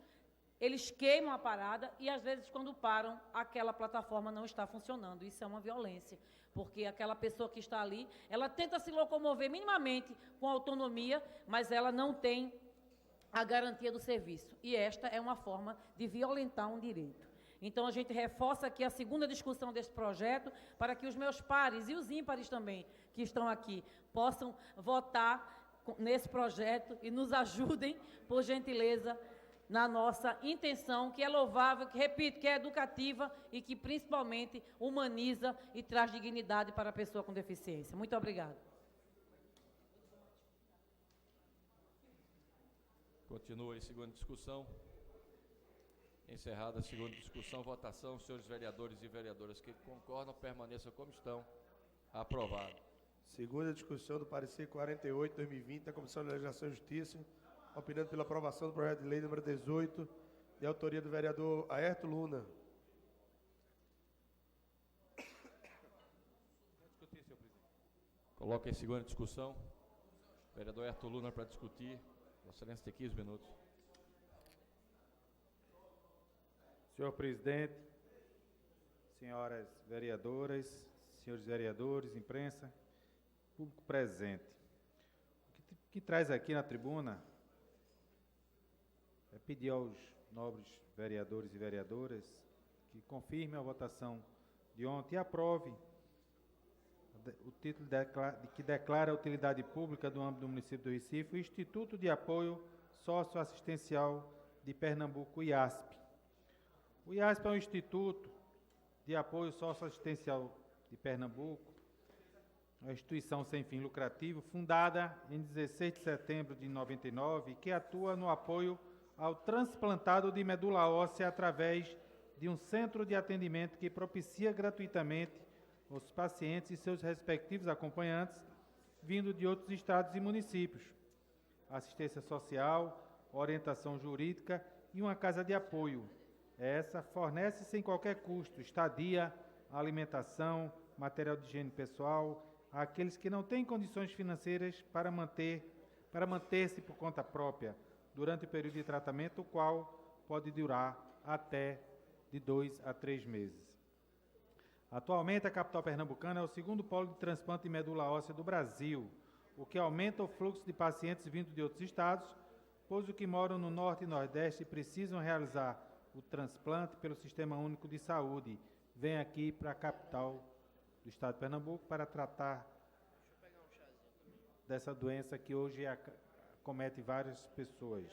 eles queimam a parada e, às vezes, quando param, aquela plataforma não está funcionando. Isso é uma violência, porque aquela pessoa que está ali, ela tenta se locomover minimamente com autonomia, mas ela não tem a garantia do serviço. E esta é uma forma de violentar um direito. Então, a gente reforça aqui a segunda discussão desse projeto para que os meus pares e os ímpares também, que estão aqui, possam votar nesse projeto e nos ajudem, por gentileza, na nossa intenção, que é louvável, que, repito, que é educativa e que, principalmente, humaniza e traz dignidade para a pessoa com deficiência. Muito obrigada. Continua em segunda discussão. Encerrada a segunda discussão, votação. Senhores vereadores e vereadoras que concordam, permaneçam como estão. Aprovado. Segunda discussão do parecer 48/2020 da Comissão de Legislação e Justiça, opinando pela aprovação do projeto de lei número 18, de autoria do vereador Aerto Luna. Coloca em segunda discussão. Vereador Aerto Luna para discutir. Vossa Excelência tem 15 minutos. Senhor presidente, senhoras vereadoras, senhores vereadores, imprensa, público presente. O que traz aqui na tribuna é pedir aos nobres vereadores e vereadoras que confirmem a votação de ontem e aprovem o título que declara a utilidade pública do âmbito do município do Recife, o Instituto de Apoio Socioassistencial de Pernambuco, IASP. O IASP é um Instituto de Apoio Socioassistencial de Pernambuco, uma instituição sem fim lucrativo, fundada em 16 de setembro de 99, que atua no apoio ao transplantado de medula óssea através de um centro de atendimento que propicia gratuitamente aos pacientes e seus respectivos acompanhantes, vindo de outros estados e municípios, assistência social, orientação jurídica e uma casa de apoio. Essa fornece sem qualquer custo estadia, alimentação, material de higiene pessoal àqueles que não têm condições financeiras para manter-se por conta própria durante o período de tratamento, o qual pode durar até de 2 a 3 meses. Atualmente, a capital pernambucana é o segundo polo de transplante de medula óssea do Brasil. o que aumenta o fluxo de pacientes vindos de outros estados, pois os que moram no Norte e Nordeste precisam realizar o transplante pelo Sistema Único de Saúde, vêm aqui para a capital do estado de Pernambuco para tratar dessa doença que hoje acomete várias pessoas.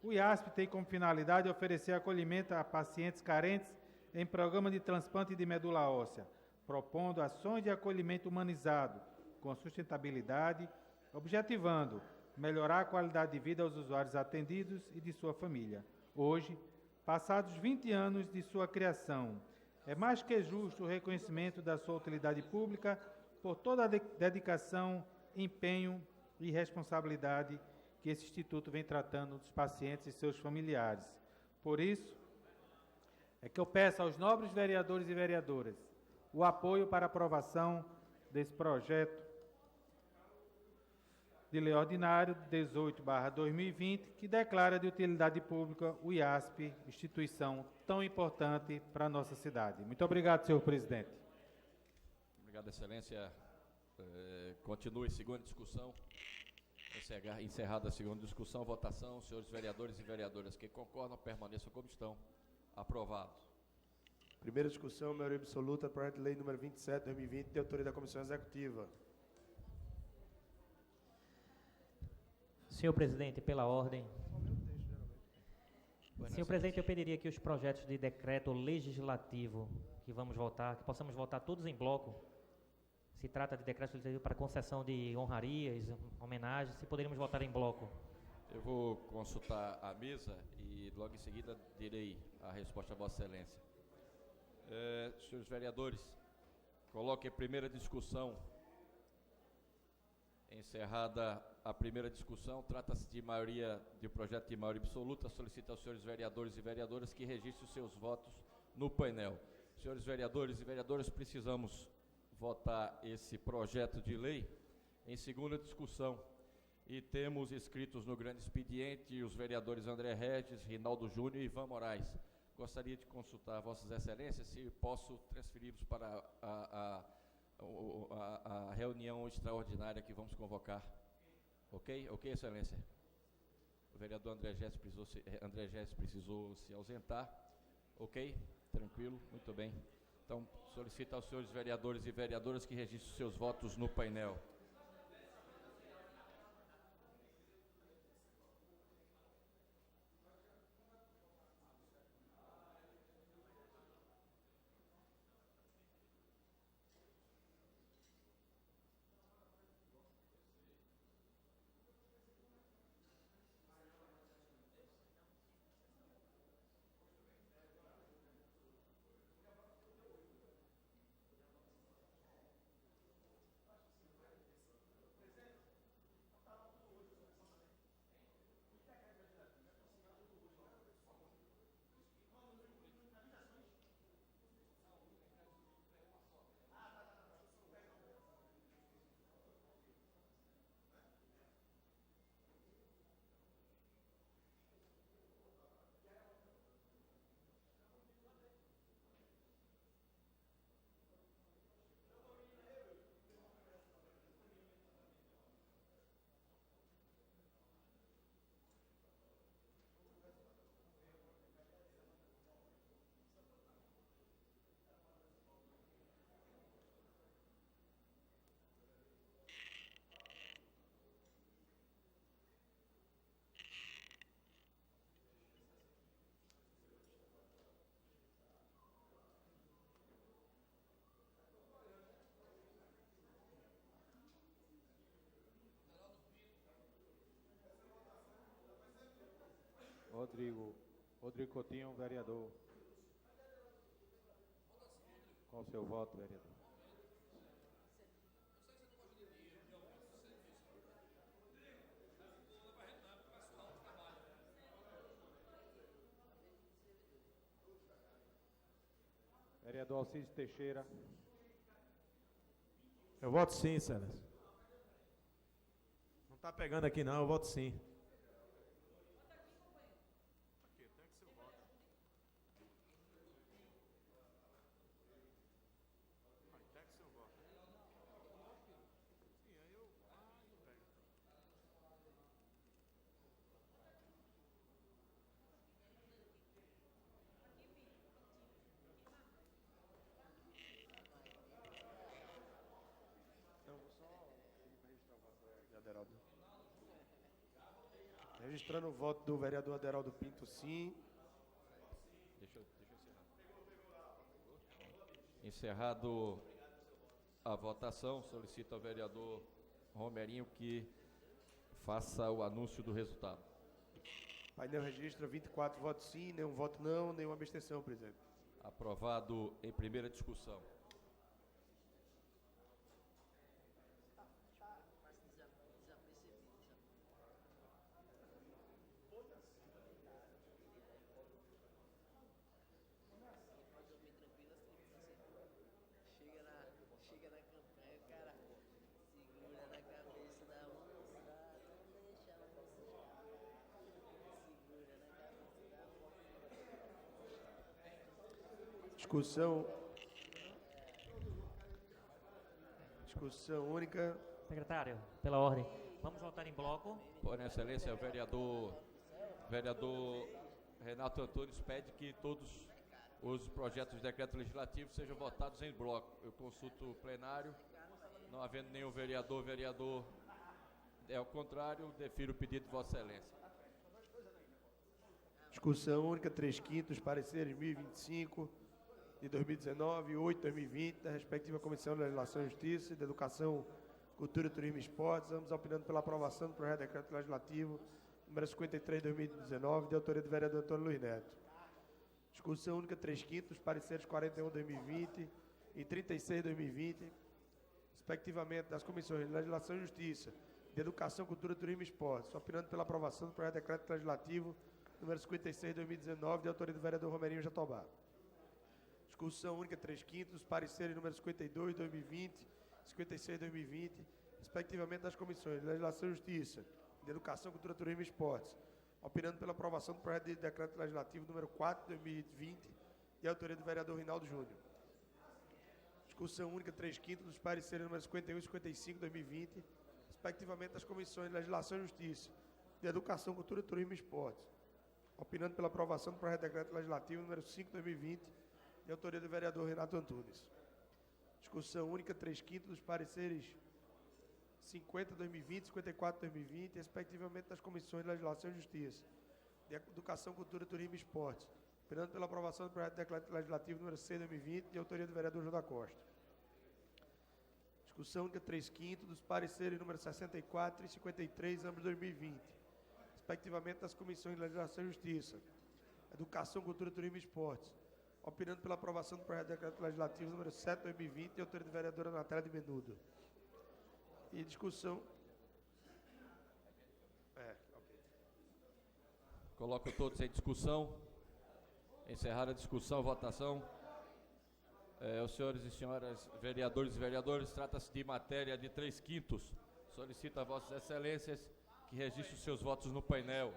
O IASP tem como finalidade oferecer acolhimento a pacientes carentes em programa de transplante de medula óssea, propondo ações de acolhimento humanizado, com sustentabilidade, objetivando melhorar a qualidade de vida aos usuários atendidos e de sua família. Hoje, passados 20 anos de sua criação, é mais que justo o reconhecimento da sua utilidade pública por toda a dedicação, empenho e responsabilidade que esse Instituto vem tratando dos pacientes e seus familiares. Por isso, é que eu peço aos nobres vereadores e vereadoras o apoio para a aprovação desse projeto de lei ordinário 18/2020, que declara de utilidade pública o IASP, instituição tão importante para a nossa cidade. Muito obrigado, senhor presidente. Obrigado, Excelência. Continue segunda discussão. Encerrada a segunda discussão, votação. Senhores vereadores e vereadoras que concordam, permaneçam como estão. Aprovado. Primeira discussão, maioria absoluta, projeto de lei número 27/2020, de autoria da Comissão Executiva. Senhor presidente, pela ordem. Senhor presidente, eu pediria que os projetos de decreto legislativo que vamos votar, que possamos votar todos em bloco. Se trata de decreto legislativo para concessão de honrarias, homenagens, se poderíamos votar em bloco. Eu vou consultar a mesa e logo em seguida direi a resposta a Vossa Excelência. Senhores vereadores, coloque a primeira discussão. Encerrada a primeira discussão, trata-se de projeto de maioria absoluta. Solicito aos senhores vereadores e vereadoras que registrem os seus votos no painel. Senhores vereadores e vereadoras, precisamos votar esse projeto de lei em segunda discussão. E temos inscritos no grande expediente os vereadores André Regis, Rinaldo Júnior e Ivan Moraes. Gostaria de consultar Vossas Excelências se posso transferir-los para a reunião extraordinária que vamos convocar. Ok? Ok, Excelência? O vereador André Regis precisou se ausentar. Ok? Tranquilo? Muito bem. Então, solicito aos senhores vereadores e vereadoras que registrem seus votos no painel. Rodrigo Coutinho, vereador. Qual o seu voto, vereador? Vereador Alcides Teixeira. Eu voto sim, Excelência. Não está pegando aqui não, eu voto sim. Registrando o voto do vereador Aderaldo Pinto, sim. Deixa eu encerrar. Encerrado a votação, solicito ao vereador Romerinho que faça o anúncio do resultado. Painel registra 24 votos sim, nenhum voto não, nenhuma abstenção, presidente. Aprovado em primeira discussão. Discussão única. Secretário, pela ordem. Vamos votar em bloco. Por excelência, o vereador Renato Antunes pede que todos os projetos de decreto legislativo sejam votados em bloco. Eu consulto o plenário, não havendo nenhum vereador é ao contrário, defiro o pedido de Vossa Excelência. Discussão única, 3/5, pareceres 1025 de 2019 e 8 de 2020, da respectiva Comissão de Legislação e Justiça, de Educação, Cultura, Turismo e Esportes, ambos opinando pela aprovação do projeto de decreto legislativo número 53 de 2019, de autoria do vereador Antônio Luiz Neto. Discussão única, 3/5, pareceres 41 de 2020 e 36 de 2020, respectivamente das Comissões de Legislação e Justiça, de Educação, Cultura, Turismo e Esportes, opinando pela aprovação do projeto de decreto legislativo número 56 de 2019, de autoria do vereador Romerinho Jatobá. Discussão única, 3/5, pareceres número 52 de 2020 e 56 de 2020, respectivamente das Comissões de Legislação e Justiça, de Educação, Cultura, Turismo e Esportes, opinando pela aprovação do projeto de decreto legislativo número 4 de 2020, de autoria do vereador Rinaldo Júnior. Discussão única, 3/5, dos pareceres números 51 e 55 de 2020, respectivamente das Comissões de Legislação e Justiça, de Educação, Cultura, Turismo e Esportes, opinando pela aprovação do projeto de decreto legislativo número 5 de 2020, de autoria do vereador Renato Antunes. Discussão única, 3/5, dos pareceres 50 de 2020 e 54 de 2020, respectivamente das Comissões de Legislação e Justiça, de Educação, Cultura, Turismo e Esportes, opinando pela aprovação do projeto de decreto legislativo número 6 de 2020, de autoria do vereador João da Costa. Discussão única, 3/5, dos pareceres número 64 e 53, ambos 2020, respectivamente das Comissões de Legislação e Justiça, Educação, Cultura, Turismo e Esportes, opinando pela aprovação do projeto de decreto legislativo número 7 de 2020, de autoria da vereadora Natália de Menudo. E discussão... Coloco todos em discussão. Encerrada a discussão, votação. Os senhores e senhoras vereadores e vereadoras, trata-se de matéria de 3/5. Solicito a Vossas Excelências que registrem os seus votos no painel.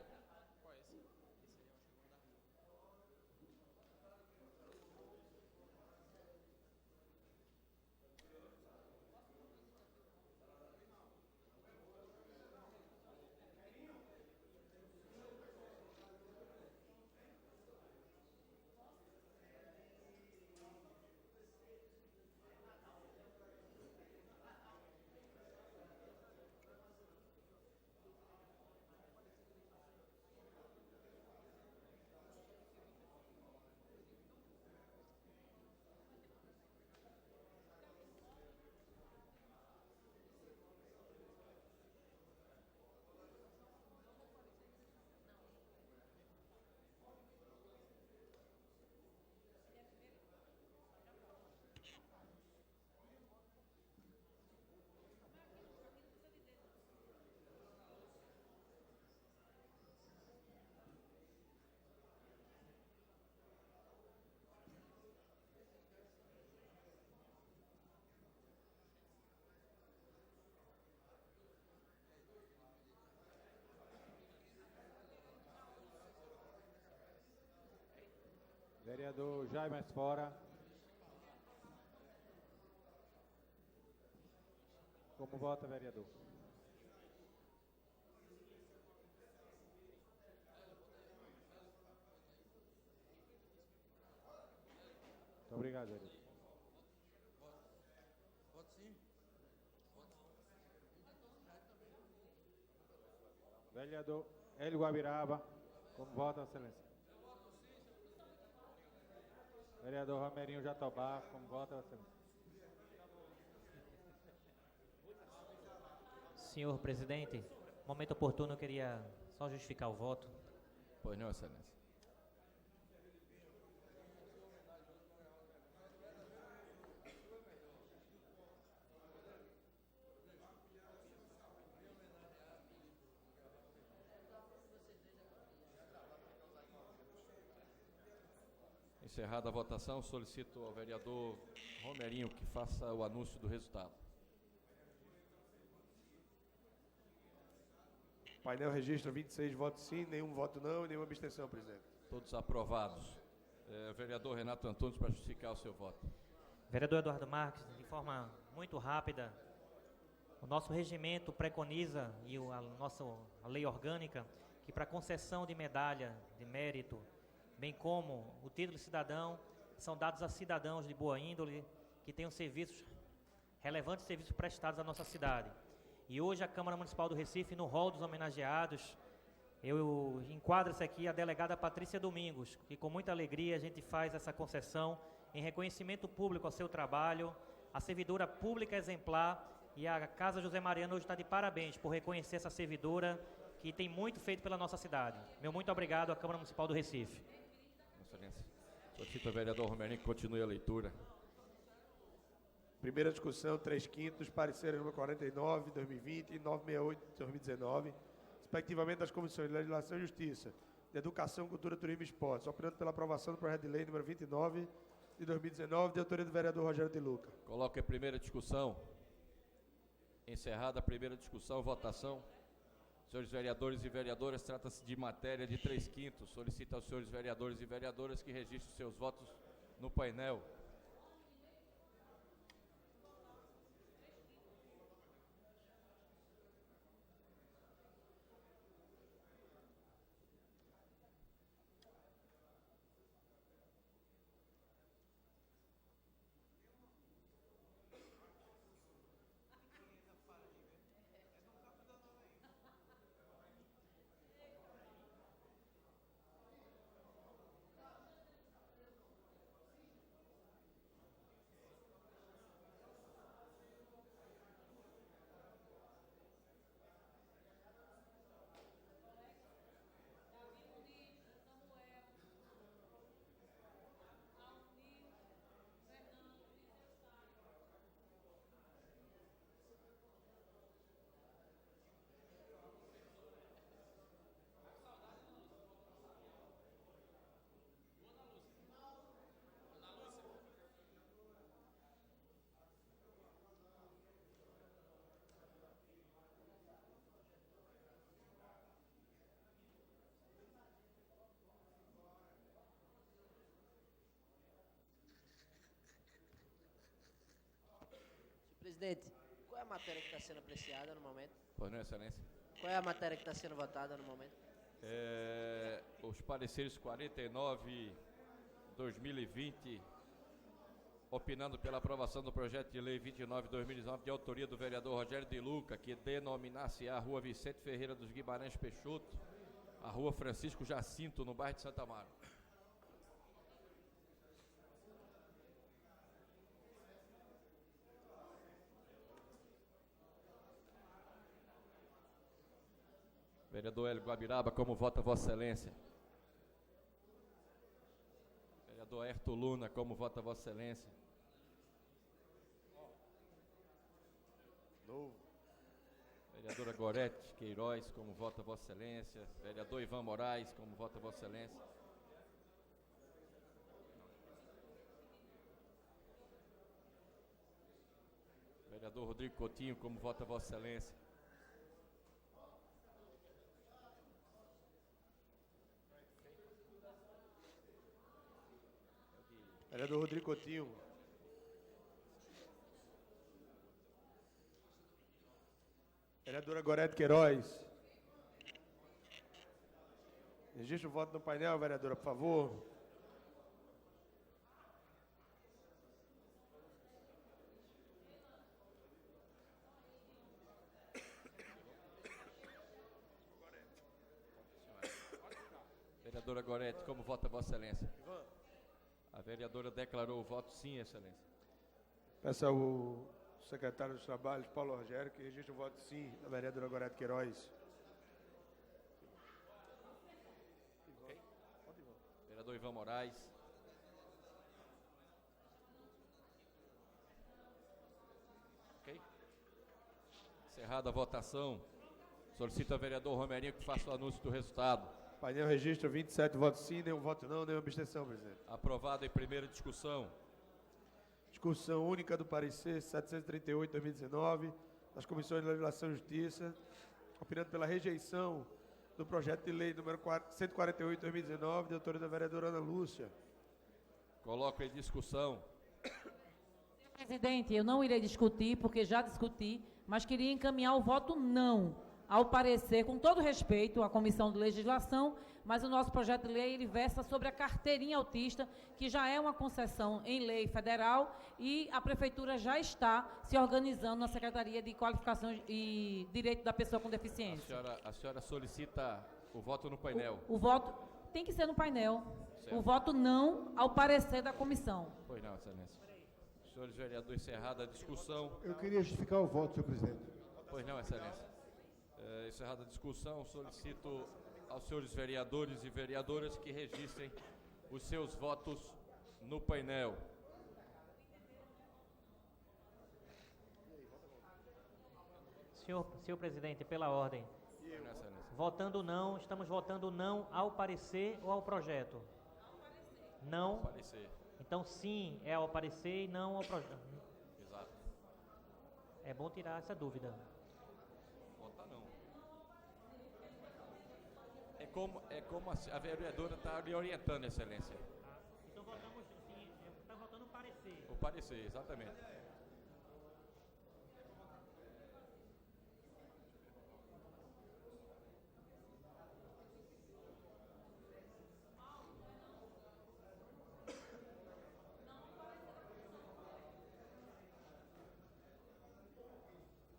Vereador Jaimes fora. Como vota, vereador? Muito obrigado, vereador. Voto sim. Vereador Hélio Guabiraba, como vota, Vossa Excelência? Vereador Romerinho Jatobá, como vota, Vossa Excelência? Senhor presidente, momento oportuno, eu queria só justificar o voto. Pois não, Excelência. Encerrada a votação, solicito ao vereador Romerinho que faça o anúncio do resultado. Painel registra 26 votos sim, nenhum voto não e nenhuma abstenção, presidente. Todos aprovados. Vereador Renato Antunes, para justificar o seu voto. Vereador Eduardo Marques, de forma muito rápida, o nosso regimento preconiza, e a lei orgânica, que para concessão de medalha de mérito, bem como o título de cidadão, são dados a cidadãos de boa índole, que tenham relevantes serviços prestados à nossa cidade. E hoje a Câmara Municipal do Recife, no rol dos homenageados, eu enquadro-se aqui a delegada Patrícia Domingos, que com muita alegria a gente faz essa concessão em reconhecimento público ao seu trabalho, a servidora pública exemplar, e a Casa José Mariano hoje está de parabéns por reconhecer essa servidora que tem muito feito pela nossa cidade. Meu muito obrigado à Câmara Municipal do Recife. Excelência. Solicito ao vereador Romerinho que continue a leitura. Primeira discussão, 3/5, parecer número 49, 2020 e 968, 2019, respectivamente das comissões de Legislação e Justiça, de Educação, Cultura, Turismo e Esportes, operando pela aprovação do projeto de lei número 29, de 2019, de autoria do vereador Rogério de Luca. Coloque a primeira discussão. Encerrada a primeira discussão, votação. Senhores vereadores e vereadoras, trata-se de matéria de 3/5. Solicito aos senhores vereadores e vereadoras que registrem seus votos no painel. Presidente, qual é a matéria que está sendo apreciada no momento? Pois não, Excelência. Qual é a matéria que está sendo votada no momento? Os pareceres 49/2020, opinando pela aprovação do projeto de lei 29/2019, de autoria do vereador Rogério de Luca, que denominasse a Rua Vicente Ferreira dos Guimarães Peixoto, a Rua Francisco Jacinto, no bairro de Santa Amaro. Vereador Hélio Guabiraba, como vota Vossa Excelência? Vereador Herto Luna, como vota Vossa Excelência? Novo. Vereadora Gorete Queiroz, como vota Vossa Excelência? Vereador Ivan Moraes, como vota Vossa Excelência? Vereador Rodrigo Coutinho, como vota Vossa Excelência? Vereador Rodrigo Coutinho. Vereadora Gorete Queiroz. Registre o voto no painel, vereadora, por favor. Vereadora Gorete, como vota Vossa Excelência? A vereadora declarou o voto sim, Excelência. Peço ao secretário dos Trabalhos, Paulo Rogério, que registre o voto sim da vereadora Gorete Queiroz. Vereador Ivan Moraes. Ok? Encerrada a votação, solicito ao vereador Romerinho que faça o anúncio do resultado. Painel registra 27 votos sim, nenhum voto não, nenhuma abstenção, presidente. Aprovado em primeira discussão. Discussão única do parecer 738/2019 das Comissões de Legislação e Justiça, opinando pela rejeição do projeto de lei número 148/2019, de autoria da vereadora Ana Lúcia. Coloco em discussão. Presidente, eu não irei discutir, porque já discuti, mas queria encaminhar o voto não ao parecer, com todo respeito à Comissão de Legislação, mas o nosso projeto de lei ele versa sobre a carteirinha autista, que já é uma concessão em lei federal, e a Prefeitura já está se organizando na Secretaria de Qualificações e Direito da Pessoa com Deficiência. A senhora solicita o voto no painel. O voto tem que ser no painel. Certo. O voto não ao parecer da comissão. Pois não, Excelência. Senhores vereadores, encerrada a discussão. Eu queria justificar o voto, senhor presidente. Pois não, Excelência. Encerrada a discussão, solicito aos senhores vereadores e vereadoras que registrem os seus votos no painel. Senhor presidente, pela ordem. Votando não, estamos votando não ao parecer ou ao projeto? Não. Parecer. Então sim é ao parecer e não ao projeto. Exato. É bom tirar essa dúvida. Votar não. É como a vereadora está lhe orientando, Excelência. Então votamos sim, está votando parecer. O parecer, exatamente.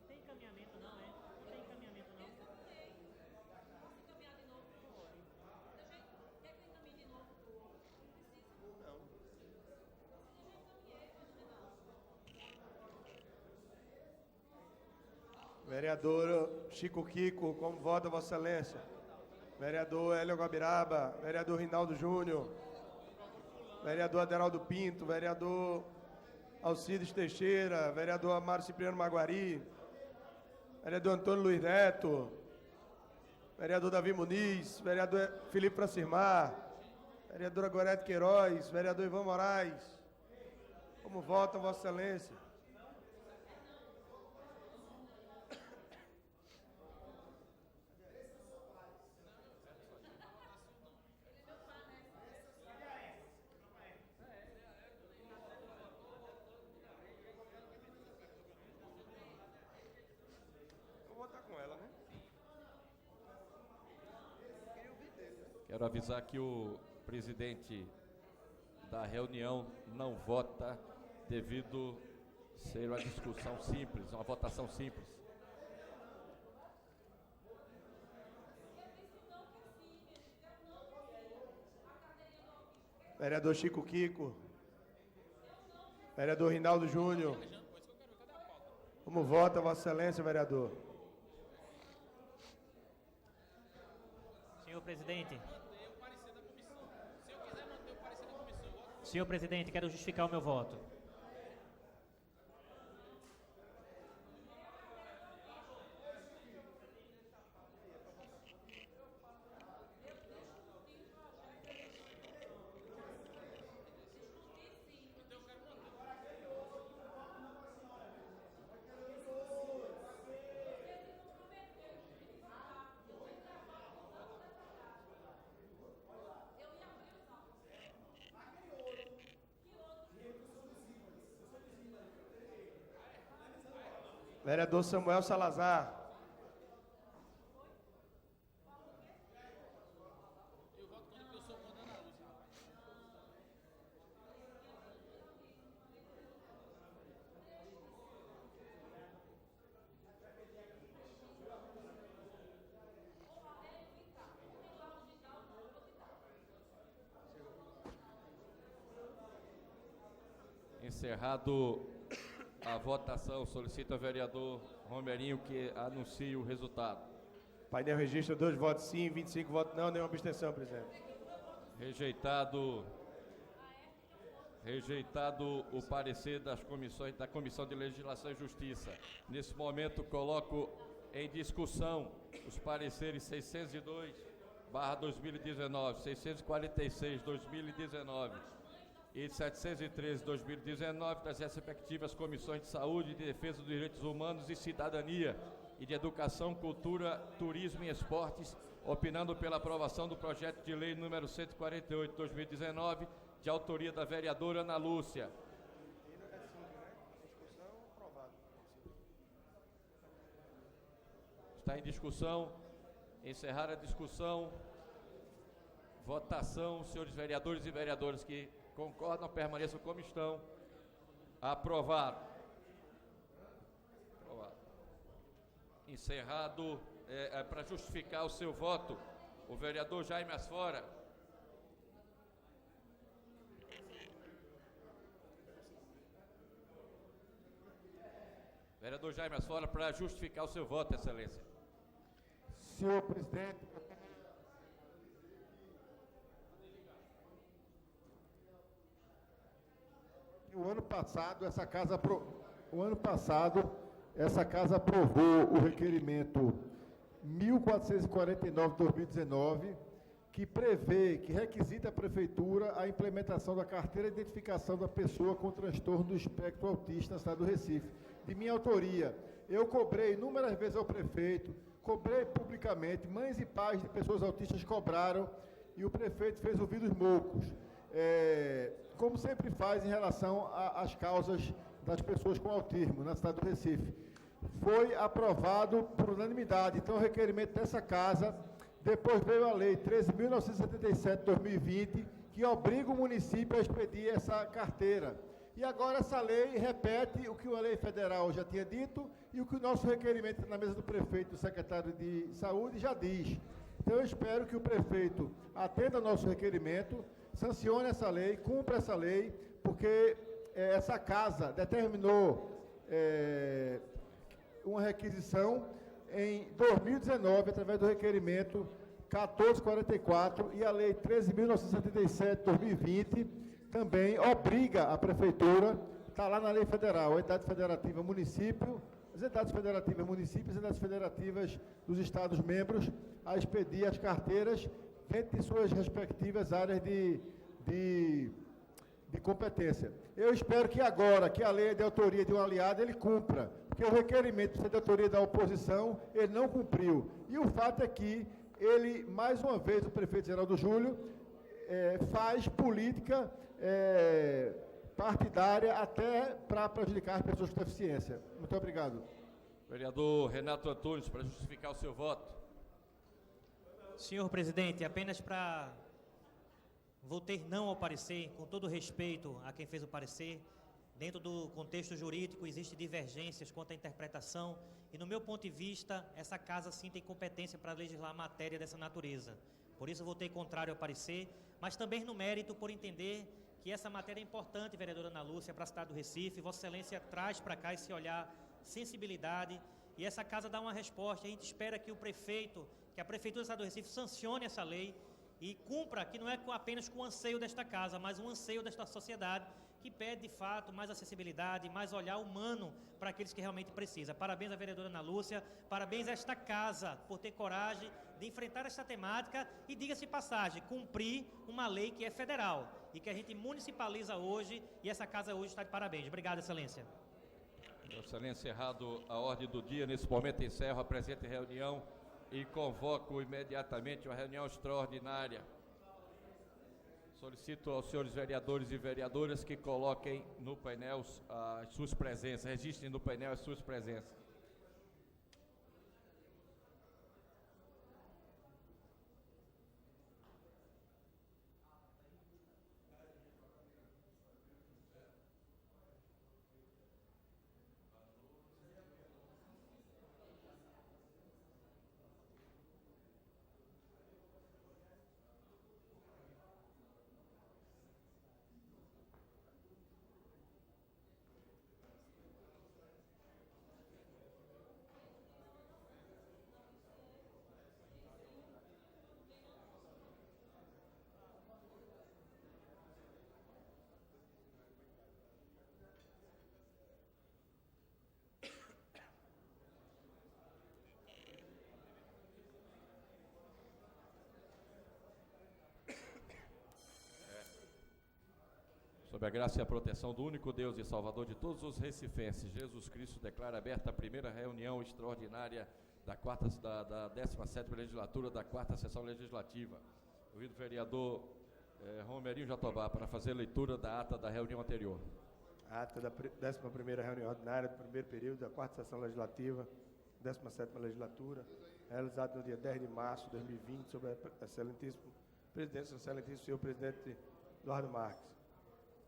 Tem encaminhamento não, é? Não tem encaminhamento não. Vereador Chico Kiko, como vota Vossa Excelência? Vereador Hélio Guabiraba, vereador Rinaldo Júnior, vereador Aderaldo Pinto, vereador Alcides Teixeira, vereador Amaro Cipriano Maguari, vereador Antônio Luiz Neto, vereador Davi Muniz, vereador Felipe Francimar, vereadora Gorete Queiroz, vereador Ivan Moraes. Como vota Vossa Excelência? Quero avisar que o presidente da reunião não vota devido ser uma discussão simples, uma votação simples. Vereador Chico Kiko, vereador Rinaldo Júnior. Como vota Vossa Excelência, vereador? Senhor presidente. Senhor presidente, quero justificar o meu voto. Vereador Samuel Salazar. Encerrado a votação, solicito ao vereador Romerinho que anuncie o resultado. Painel registra 2 votos sim, 25 votos não, nenhuma abstenção, presidente. Rejeitado o parecer da Comissão de Legislação e Justiça. Nesse momento, coloco em discussão os pareceres 602/2019, 646/2019 e 713/2019 das respectivas Comissões de Saúde, de Defesa dos Direitos Humanos e Cidadania e de Educação, Cultura, Turismo e Esportes, opinando pela aprovação do projeto de lei número 148/2019, de autoria da vereadora Ana Lúcia. Está em discussão. Encerrar a discussão. Votação. Senhores vereadores e vereadoras que concordam, permaneçam como estão. Aprovado. Aprovado. Encerrado. Para justificar o seu voto, o vereador Jaime Asfora. Vereador Jaime Asfora, para justificar o seu voto, Excelência. Senhor presidente, o ano passado essa casa aprovou o requerimento 1449/2019, que prevê, que requisita a prefeitura a implementação da carteira de identificação da pessoa com transtorno do espectro autista na cidade do Recife, de minha autoria. Eu cobrei inúmeras vezes ao prefeito, cobrei publicamente, mães e pais de pessoas autistas cobraram, e o prefeito fez ouvidos moucos, como sempre faz em relação às causas das pessoas com autismo na cidade do Recife. Foi aprovado por unanimidade, então o requerimento dessa casa. Depois veio a lei 13.977/2020, que obriga o município a expedir essa carteira. E agora essa lei repete o que a lei federal já tinha dito e o que o nosso requerimento na mesa do prefeito e do secretário de saúde já diz. Então eu espero que o prefeito atenda ao nosso requerimento, sancione essa lei, cumpra essa lei, porque essa casa determinou uma requisição em 2019, através do requerimento 1444, e a lei 13.977/2020 também obriga a prefeitura, está lá na lei federal, a entidade federativa município, as entidades federativas municípios e as entidades federativas dos estados membros, a expedir as carteiras dentro de suas respectivas áreas de competência. Eu espero que agora, que a lei é de autoria de um aliado, ele cumpra, porque o requerimento de autoria da oposição, ele não cumpriu. E o fato é que ele, mais uma vez, o prefeito Geraldo Júlio, faz política partidária até para prejudicar as pessoas com deficiência. Muito obrigado. Vereador Renato Antunes, para justificar o seu voto. Senhor presidente, apenas para votar não ao parecer, com todo respeito a quem fez o parecer, dentro do contexto jurídico existem divergências quanto à interpretação e, no meu ponto de vista, essa casa sim tem competência para legislar matéria dessa natureza. Por isso eu votei contrário ao parecer, mas também no mérito por entender que essa matéria é importante, vereadora Ana Lúcia, para a cidade do Recife. Vossa Excelência traz para cá esse olhar, sensibilidade, e essa casa dá uma resposta. A gente espera que o prefeito, que a prefeitura do estado do Recife sancione essa lei e cumpra, que não é apenas com o anseio desta casa, mas um anseio desta sociedade, que pede, de fato, mais acessibilidade, mais olhar humano para aqueles que realmente precisam. Parabéns à vereadora Ana Lúcia, parabéns a esta casa por ter coragem de enfrentar esta temática e, diga-se de passagem, cumprir uma lei que é federal e que a gente municipaliza hoje, e essa casa hoje está de parabéns. Obrigado, Excelência. Excelência, encerrado a ordem do dia. Nesse momento encerro a presente reunião e convoco imediatamente uma reunião extraordinária. Solicito aos senhores vereadores e vereadoras que coloquem no painel as suas presenças, registrem no painel as suas presenças. Sob a graça e a proteção do único Deus e Salvador de todos os recifenses, Jesus Cristo declara aberta a primeira reunião extraordinária da 17ª legislatura da 4ª sessão legislativa. Convido o vereador Romerinho Jatobá para fazer leitura da ata da reunião anterior. A ata da 11ª reunião ordinária do primeiro período da 4ª sessão legislativa, 17ª legislatura, realizada no dia 10 de março de 2020, sob a excelentíssima presidência, excelentíssimo senhor presidente Eduardo Marques.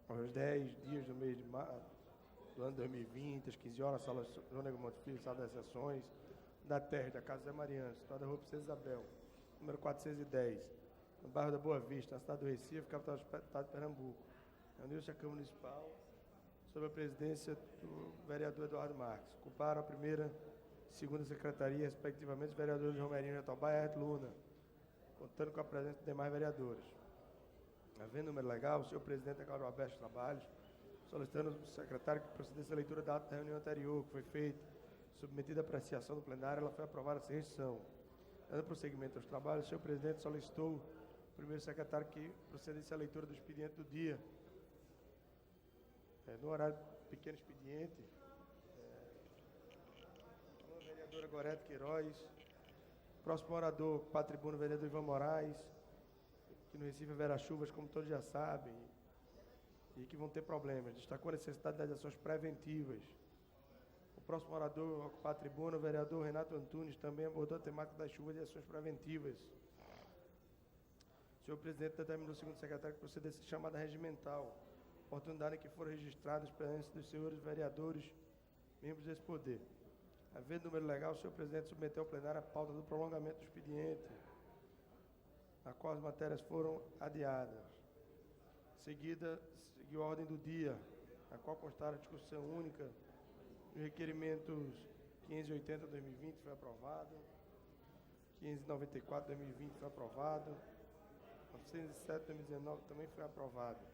Aos 10 dias do mês de março do ano 2020, às 15 horas, sala João Negro Monte Filho, sala das sessões, da terra da Casa Zé Mariano, situada na Rua Princesa Isabel, número 410, no bairro da Boa Vista, na cidade do Recife, capital do estado de Pernambuco. Reuniu-se a Câmara Municipal, sob a presidência do vereador Eduardo Marques. Ocuparam a primeira e segunda secretaria, respectivamente, os vereadores Romerinho Jatobá e Ayrton Luna, contando com a presença de demais vereadores. Havendo número legal, o senhor presidente declarou aberto os trabalhos, solicitando ao secretário que procedesse a leitura da ata da reunião anterior, que foi feita, submetida à apreciação do plenário, ela foi aprovada sem restrição. Dando prosseguimento aos trabalhos, o senhor presidente solicitou ao primeiro secretário que procedesse à leitura do expediente do dia. No horário pequeno expediente, a vereadora Gorete Queiroz, próximo orador, patribuno, vereador Ivan Moraes, que no Recife haverá chuvas, como todos já sabem, e que vão ter problemas. Destacou a necessidade das ações preventivas. O próximo orador, ocupar a tribuna, o vereador Renato Antunes, também abordou a temática das chuvas e ações preventivas. O senhor presidente determinou ao segundo secretário que procedesse a chamada regimental, oportunidade em que foram registradas as presenças dos senhores vereadores, membros desse poder. Havendo número legal, o senhor presidente submeteu ao plenário a pauta do prolongamento do expediente, a qual as matérias foram adiadas. Seguida, seguiu a ordem do dia, a qual constaram a discussão única dos requerimentos 580/2020 foi aprovado, 594/2020 foi aprovado, 907/2019 também foi aprovado.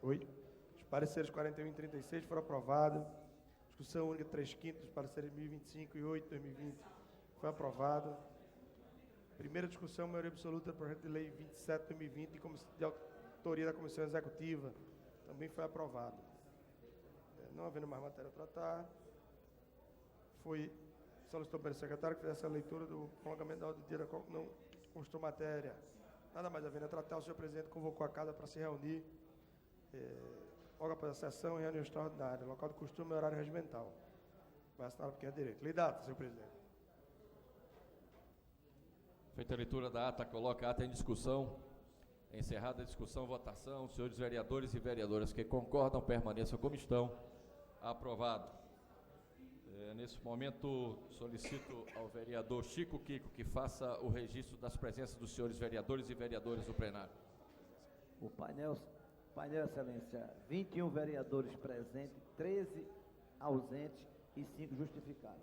Os pareceres 41 e 36 foram aprovados. Discussão única 3/5 dos pareceres 2025 e 8/2020 foi aprovado. Primeira discussão, maioria absoluta do projeto de lei 27/2020, de autoria da Comissão Executiva, também foi aprovado. Não havendo mais matéria a tratar, foi solicitou pelo secretário que fizesse a leitura do prolongamento da ordem do dia da qual não constou matéria. Nada mais havendo a tratar, o senhor presidente convocou a casa para se reunir logo após a sessão em reunião extraordinária, local de costume e horário regimental. Vai assinar porque é direito. Lei data, senhor presidente. Feita a leitura da ata, coloca a ata em discussão. Encerrada a discussão, votação. Senhores vereadores e vereadoras que concordam, permaneçam como estão. Aprovado. Nesse momento, solicito ao vereador Chico Kiko que faça o registro das presenças dos senhores vereadores e vereadoras do plenário. O painel, excelência, 21 vereadores presentes, 13 ausentes e 5 justificados.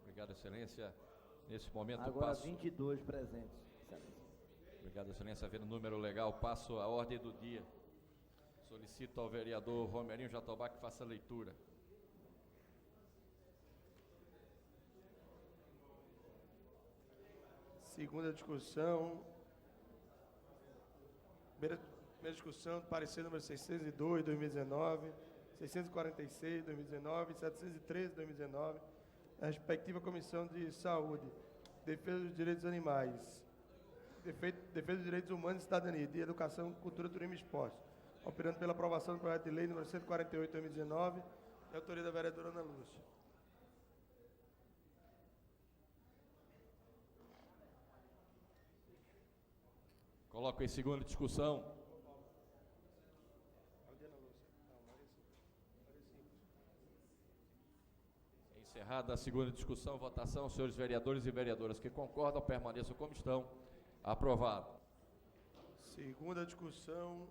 Obrigado, excelência. Nesse momento, agora passo... 22 presentes, excelência. Obrigado, excelência. Havendo número legal, passo a ordem do dia. Solicito ao vereador Romerinho Jatobá que faça a leitura. Segunda discussão. Primeira discussão, parecer número 602, 2019, 646, 2019, 713, 2019, a respectiva Comissão de Saúde, Defesa dos Direitos Animais, Defesa dos Direitos Humanos e Cidadania, de Educação, Cultura, Turismo e Esporte, operando pela aprovação do projeto de lei número 148, 2019, de autoria da vereadora Ana Lúcia. Coloco em segunda discussão. Encerrada a segunda discussão, votação, senhores vereadores e vereadoras que concordam, permaneçam como estão. Aprovado. Segunda discussão,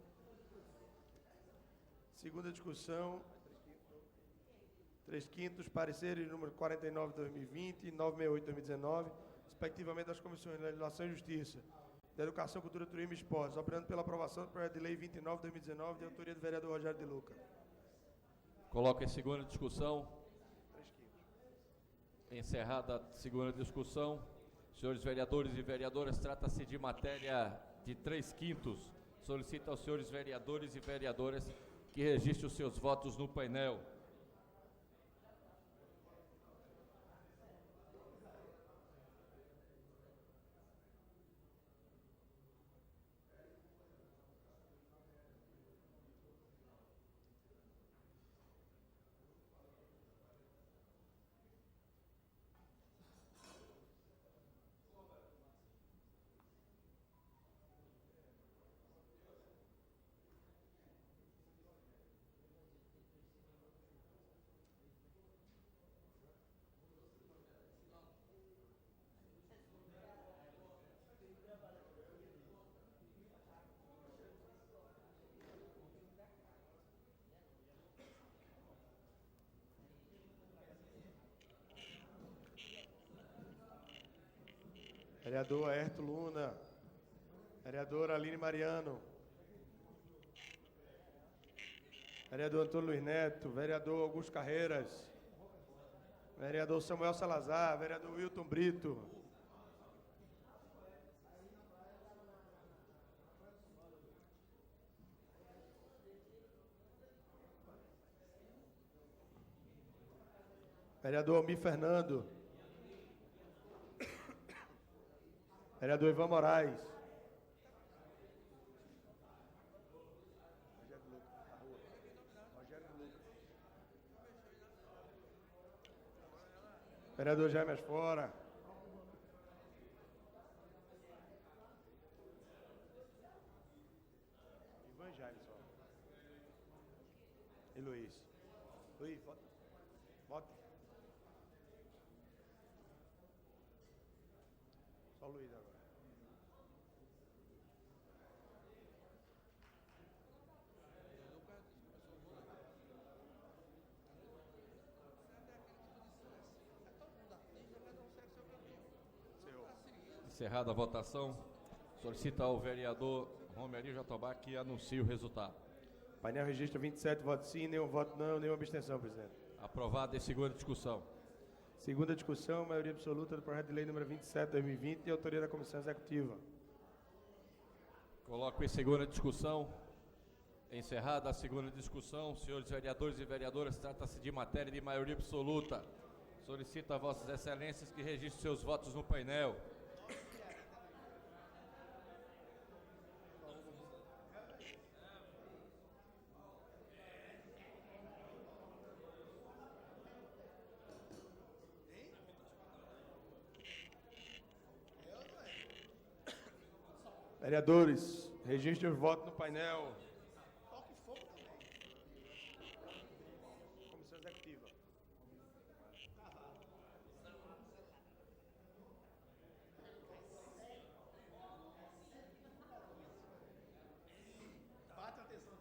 3/5, pareceres número 49 de 2020 e 968 de 2019, respectivamente das Comissões de Legislação e Justiça, da Educação, Cultura, Turismo e Esportes, operando pela aprovação do projeto de lei 29 de 2019, de autoria do vereador Rogério de Luca. Coloco em segunda discussão. Encerrada a segunda discussão, senhores vereadores e vereadoras, trata-se de matéria de 3/5. Solicito aos senhores vereadores e vereadoras que registrem os seus votos no painel. Vereador Aerto Luna. Vereadora Aline Mariano. Vereador Antônio Luiz Neto. Vereador Augusto Carreiras. Vereador Samuel Salazar. Vereador Wilton Brito. Vereador Almir Fernando. Vereador Ivan Moraes. Vereador Jaime Asfora. Ivan Jaime só. E Luiz. Luiz, vota. Vota. Só o Luiz agora. Encerrada a votação, solicita ao vereador Romerio Jatobá que anuncie o resultado. Painel registra 27 votos sim, nenhum voto não, nenhuma abstenção, presidente. Aprovado em segunda discussão. Segunda discussão, maioria absoluta do projeto de lei número 27/2020, de autoria da Comissão Executiva. Coloco em segunda discussão. Encerrada a segunda discussão, senhores vereadores e vereadoras, trata-se de matéria de maioria absoluta. Solicito a vossas excelências que registrem seus votos no painel. Vereadores, registrem os votos no painel. Comissão Executiva. Bate atenção.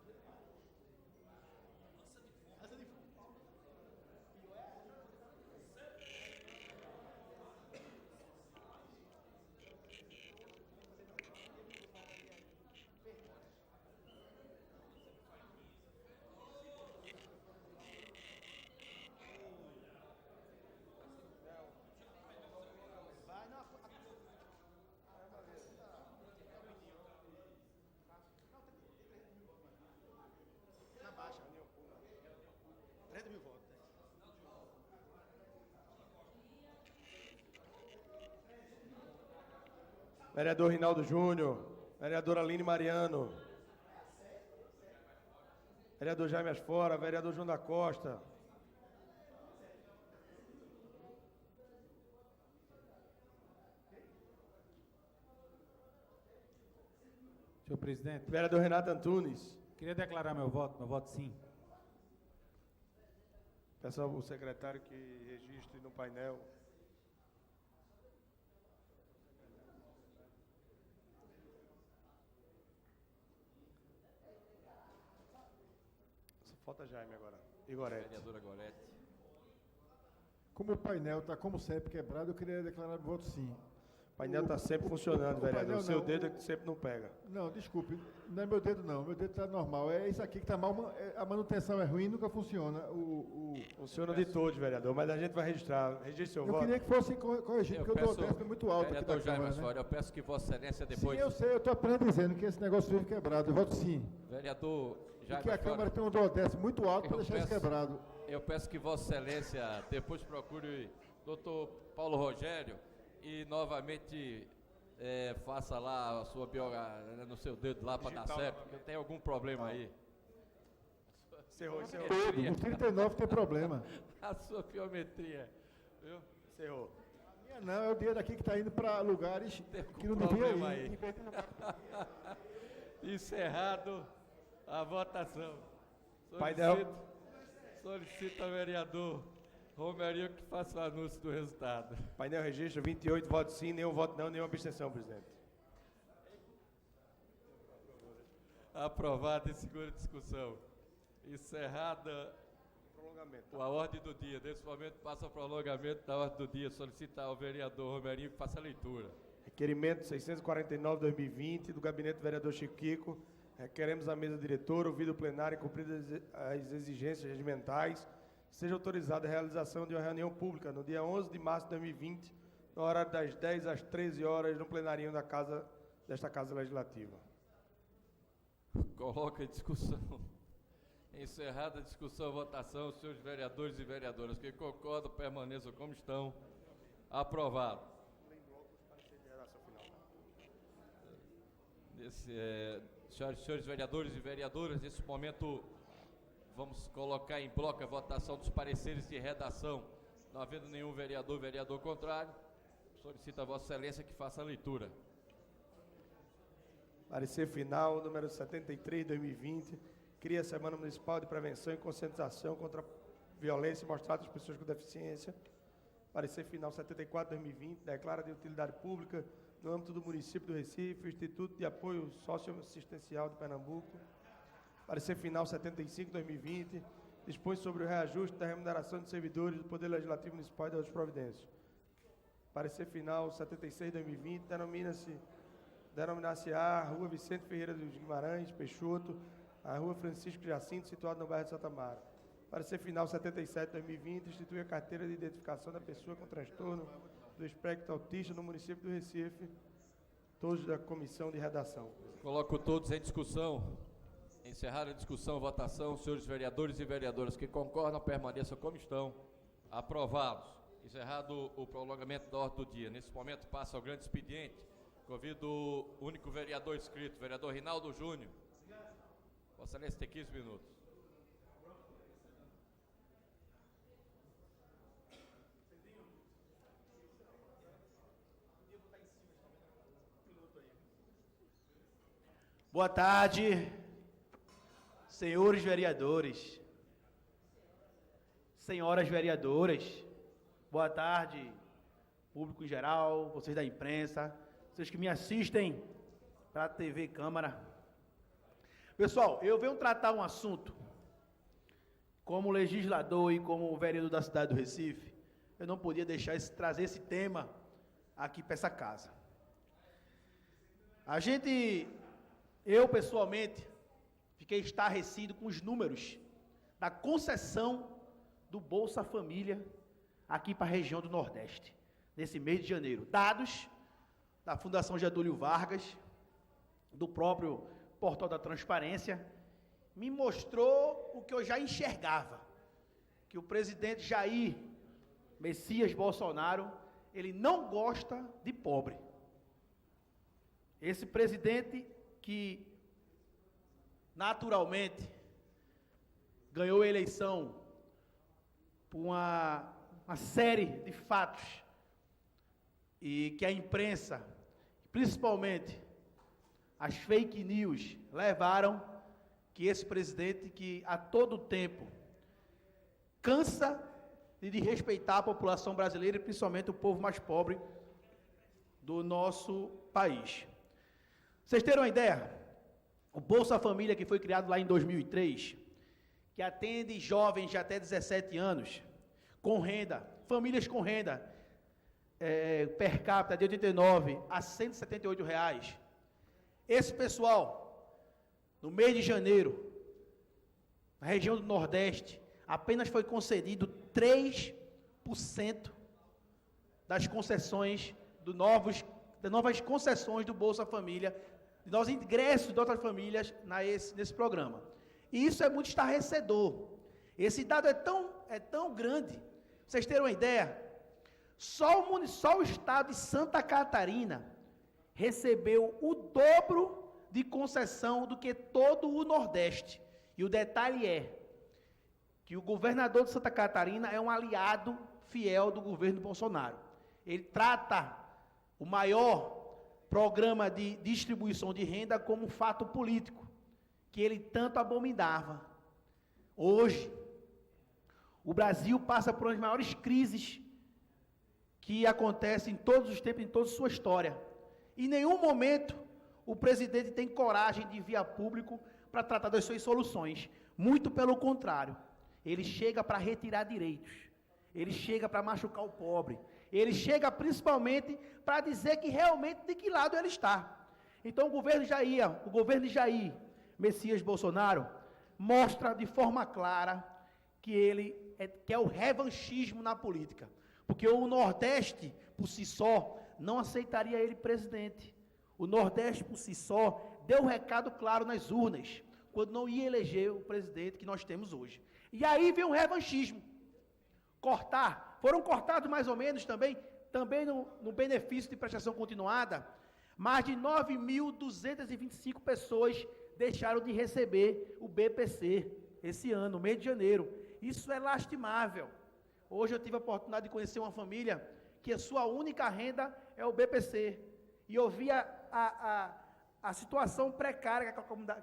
Vereador Rinaldo Júnior. Vereadora Aline Mariano. Vereador Jaime Asfora. Vereador João da Costa. Senhor presidente. Vereador Renato Antunes. Queria declarar meu voto sim. Peço ao secretário que registre no painel. Só falta Jaime agora. E Gorete. Vereadora Gorete. Como o painel está, como sempre, quebrado, eu queria declarar voto sim. painel está sempre funcionando, vereador. O seu não, dedo é que sempre não pega. Não, desculpe, não é meu dedo não, meu dedo está normal. É isso aqui que está mal, a manutenção é ruim, nunca funciona. Funciona de todos, vereador, mas a gente vai registrar. Registre seu Eu voto. queria que fosse corrigido, porque o duodécimo é muito alto aqui da Vereador Jaime Câmara, né? Osório, eu peço que Vossa Excelência depois... Sim, eu sei, eu estou apenas dizendo que esse negócio vive quebrado, eu voto sim. Vereador Jaime Porque a Osório, Câmara tem um duodécimo muito alto para deixar isso quebrado. Eu peço que Vossa Excelência depois procure doutor Paulo Rogério e novamente faça lá a sua biografia no seu dedo lá para dar certo, porque tem algum problema aí. Encerrou. Todo, os 39 tem problema. A sua biometria, viu? Encerrou. A minha não, é o dinheiro aqui que está indo para lugares que não devia Problema ir. aí. Encerrado a votação. Solicita ao vereador Romerinho que faça o anúncio do resultado. Painel registra 28 votos sim, nenhum voto não, nenhuma abstenção, presidente. Aprovado em segunda discussão. Encerrada a ordem do dia. Nesse momento passa o prolongamento da ordem do dia. Solicita ao vereador Romerinho que faça a leitura. Requerimento 649-2020 do gabinete do vereador Chico Kiko. Requeremos à mesa diretora, ouvido o plenário e cumpridas as exigências regimentais, seja autorizada a realização de uma reunião pública no dia 11 de março de 2020, no horário das 10 às 13 horas, no plenarinho desta Casa Legislativa. Coloca em discussão. Encerrada a discussão, votação, senhores vereadores e vereadoras que concordam, permaneçam como estão. Aprovado. Senhores vereadores e vereadoras, nesse momento vamos colocar em bloco a votação dos pareceres de redação. Não havendo nenhum vereador contrário, solicito a Vossa Excelência que faça a leitura. Parecer final, número 73/2020, cria a Semana Municipal de Prevenção e Conscientização contra a Violência mostrada às pessoas com deficiência. Parecer final 74/2020, declara de utilidade pública no âmbito do município do Recife, o Instituto de Apoio Socioassistencial de Pernambuco. Parecer final 75/2020, dispõe sobre o reajuste da remuneração de servidores do Poder Legislativo Municipal e das outras providências. Parecer final 76/2020, denominar-se a Rua Vicente Ferreira dos Guimarães, Peixoto, a Rua Francisco Jacinto, situada no bairro de Santa Mara. Parecer final 77/2020, institui a carteira de identificação da pessoa com transtorno do espectro autista no município do Recife, todos da comissão de redação. Coloco todos em discussão. Encerrada a discussão, votação, senhores vereadores e vereadoras que concordam, permaneçam como estão. Aprovados. Encerrado o prolongamento da ordem do dia. Nesse momento passa ao grande expediente. Convido o único vereador inscrito, vereador Rinaldo Júnior. Vossa Excelência tem 15 minutos. Boa tarde, senhores vereadores, senhoras vereadoras, boa tarde, público em geral, vocês da imprensa, vocês que me assistem pela TV Câmara. Pessoal, eu venho tratar um assunto, como legislador e como vereador da cidade do Recife, eu não podia deixar trazer esse tema aqui para essa casa. Eu, pessoalmente, fiquei estarrecido com os números da concessão do Bolsa Família aqui para a região do Nordeste, nesse mês de janeiro. Dados da Fundação Getúlio Vargas, do próprio Portal da Transparência, me mostrou o que eu já enxergava, que o presidente Jair Messias Bolsonaro, ele não gosta de pobre. Esse presidente que naturalmente ganhou a eleição por uma série de fatos e que a imprensa, principalmente as fake news, levaram que esse presidente que a todo tempo cansa de desrespeitar a população brasileira e principalmente o povo mais pobre do nosso país. Vocês terem uma ideia, o Bolsa Família, que foi criado lá em 2003, que atende jovens de até 17 anos, com renda, famílias com renda, per capita de 89 a 178 reais. Esse pessoal, no mês de janeiro, na região do Nordeste, apenas foi concedido 3% das concessões, das novas concessões do Bolsa Família, dos ingressos de outras famílias nesse programa. E isso é muito estarrecedor. Esse dado é tão grande. Pra vocês terem uma ideia, só o estado de Santa Catarina recebeu o dobro de concessão do que todo o Nordeste. E o detalhe é que o governador de Santa Catarina é um aliado fiel do governo Bolsonaro. Ele trata o maior programa de distribuição de renda como um fato político, que ele tanto abominava. Hoje, o Brasil passa por uma das maiores crises que acontecem em todos os tempos, em toda a sua história. Em nenhum momento o presidente tem coragem de vir a público para tratar das suas soluções. Muito pelo contrário. Ele chega para retirar direitos. Ele chega para machucar o pobre. Ele chega principalmente para dizer que realmente de que lado ele está. Então o governo de Jair Messias Bolsonaro mostra de forma clara que ele quer o revanchismo na política. Porque o Nordeste, por si só, não aceitaria ele presidente. O Nordeste, por si só, deu um recado claro nas urnas, quando não ia eleger o presidente que nós temos hoje. E aí vem um revanchismo. Foram cortados mais ou menos também no benefício de prestação continuada, mais de 9.225 pessoas deixaram de receber o BPC esse ano, no mês de janeiro. Isso é lastimável. Hoje eu tive a oportunidade de conhecer uma família que a sua única renda é o BPC. E eu vi a situação precária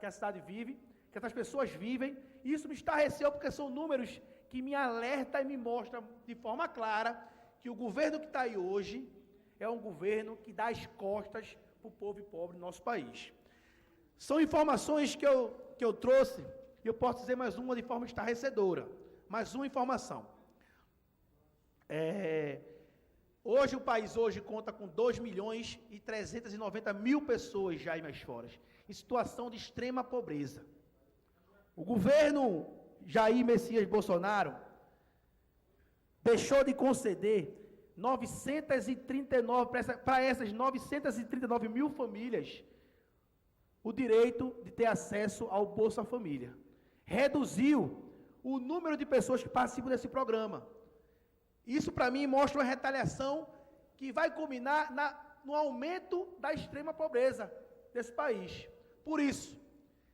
que a cidade vive, que essas pessoas vivem. E isso me estarreceu porque são números que me alertam e me mostram de forma clara que o governo que está aí hoje é um governo que dá as costas para o povo pobre do nosso país. São informações que eu trouxe, e eu posso dizer mais uma de forma estarrecedora. Mais uma informação. Hoje o país conta com 2.390.000 pessoas já em mais fora, em situação de extrema pobreza. O governo Jair Messias Bolsonaro deixou de conceder 939 para essas 939 mil famílias o direito de ter acesso ao Bolsa Família. Reduziu o número de pessoas que participam desse programa. Isso, para mim, mostra uma retaliação que vai culminar no aumento da extrema pobreza desse país. Por isso,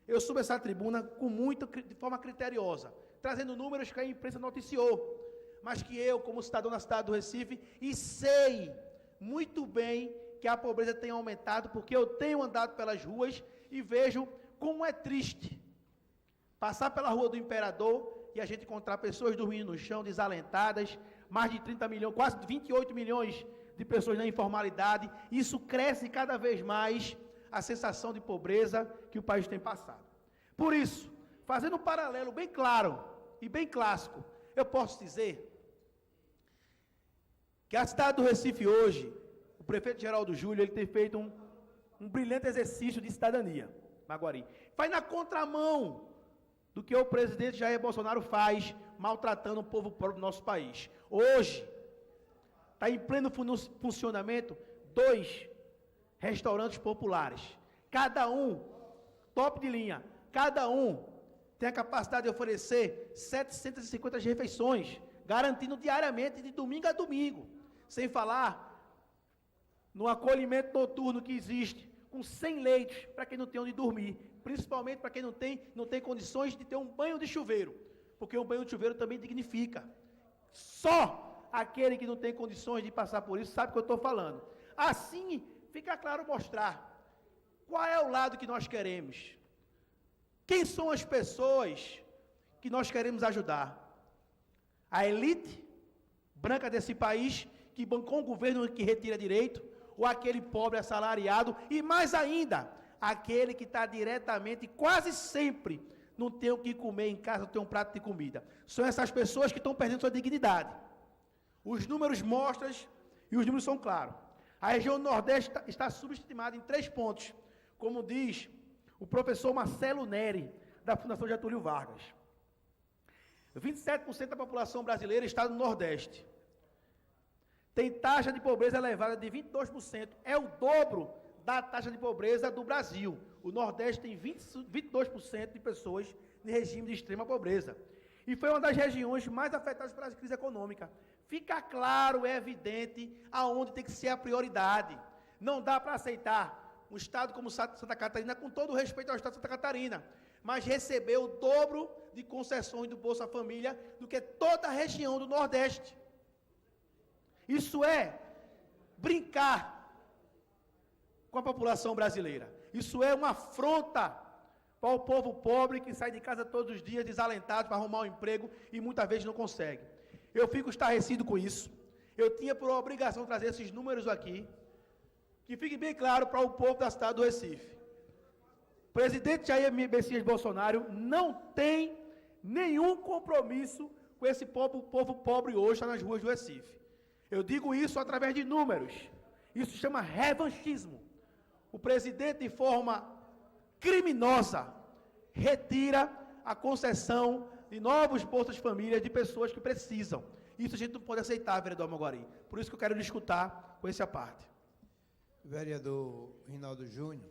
eu subo essa tribuna de forma criteriosa, trazendo números que a imprensa noticiou, mas que eu, como cidadão da cidade do Recife, e sei muito bem que a pobreza tem aumentado, porque eu tenho andado pelas ruas e vejo como é triste passar pela Rua do Imperador e a gente encontrar pessoas dormindo no chão, desalentadas, mais de 30 milhões, quase 28 milhões de pessoas na informalidade. Isso cresce cada vez mais a sensação de pobreza que o país tem passado. Por isso, fazendo um paralelo bem claro e bem clássico, eu posso dizer que a cidade do Recife hoje, o prefeito Geraldo Júlio, ele tem feito um brilhante exercício de cidadania, Maguari. Faz na contramão do que o presidente Jair Bolsonaro faz, maltratando o povo pobre do nosso país. Hoje, está em pleno funcionamento 2 restaurantes populares. Cada um, top de linha, cada um tem a capacidade de oferecer 750 refeições, garantindo diariamente, de domingo a domingo. Sem falar no acolhimento noturno que existe, com 100 leitos para quem não tem onde dormir, principalmente para quem não tem condições de ter um banho de chuveiro, porque um banho de chuveiro também dignifica. Só aquele que não tem condições de passar por isso sabe o que eu estou falando. Assim, fica claro mostrar qual é o lado que nós queremos. Quem são as pessoas que nós queremos ajudar? A elite branca desse país que bancou um governo que retira direito, ou aquele pobre assalariado, e mais ainda, aquele que está diretamente, quase sempre, não tem o que comer em casa, não tem um prato de comida. São essas pessoas que estão perdendo sua dignidade. Os números mostram, E os números são claros. A região Nordeste está subestimada em 3 pontos, como diz o professor Marcelo Neri, da Fundação Getúlio Vargas. 27% da população brasileira está no Nordeste. Tem taxa de pobreza elevada de 22%. É o dobro da taxa de pobreza do Brasil. O Nordeste tem 22% de pessoas em regime de extrema pobreza. E foi uma das regiões mais afetadas pela crise econômica. Fica claro, é evidente, aonde tem que ser a prioridade. Não dá para aceitar um estado como Santa Catarina, com todo o respeito ao estado de Santa Catarina, mas recebeu o dobro de concessões do Bolsa Família do que toda a região do Nordeste. Isso é brincar com a população brasileira. Isso é uma afronta para o povo pobre que sai de casa todos os dias desalentado para arrumar um emprego e muitas vezes não consegue. Eu fico estarrecido com isso. Eu tinha por obrigação trazer esses números aqui, que fique bem claro para o povo da cidade do Recife. O presidente Jair Messias Bolsonaro não tem nenhum compromisso com esse povo pobre hoje está nas ruas do Recife. Eu digo isso através de números. Isso chama revanchismo. O presidente, de forma criminosa, retira a concessão de novos bolsas família de pessoas que precisam. Isso a gente não pode aceitar, vereador Maguari. Por isso que eu quero lhe escutar com essa parte. Vereador Rinaldo Júnior,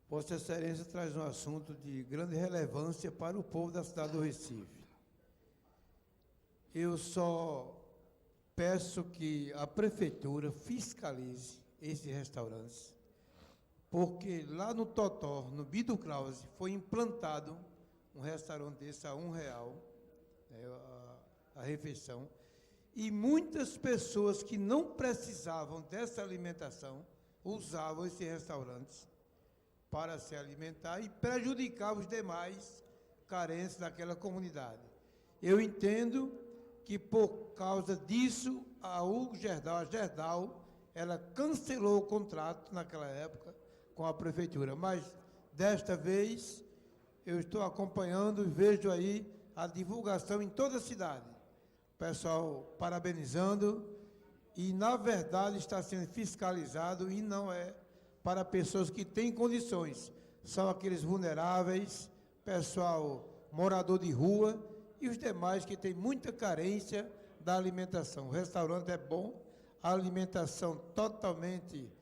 Vossa Excelência traz um assunto de grande relevância para o povo da cidade do Recife. Eu só peço que a prefeitura fiscalize esses restaurantes, porque lá no Totó, no Bido Krause, foi implantado um restaurante desse a R$1, a refeição, e muitas pessoas que não precisavam dessa alimentação usavam esses restaurantes para se alimentar e prejudicar os demais carentes daquela comunidade. Eu entendo que, por causa disso, a Gerdau, ela cancelou o contrato naquela época com a prefeitura, mas, desta vez, eu estou acompanhando e vejo aí a divulgação em toda a cidade. O pessoal parabenizando e, na verdade, está sendo fiscalizado e não é para pessoas que têm condições. São aqueles vulneráveis, pessoal morador de rua e os demais que têm muita carência da alimentação. O restaurante é bom, a alimentação totalmente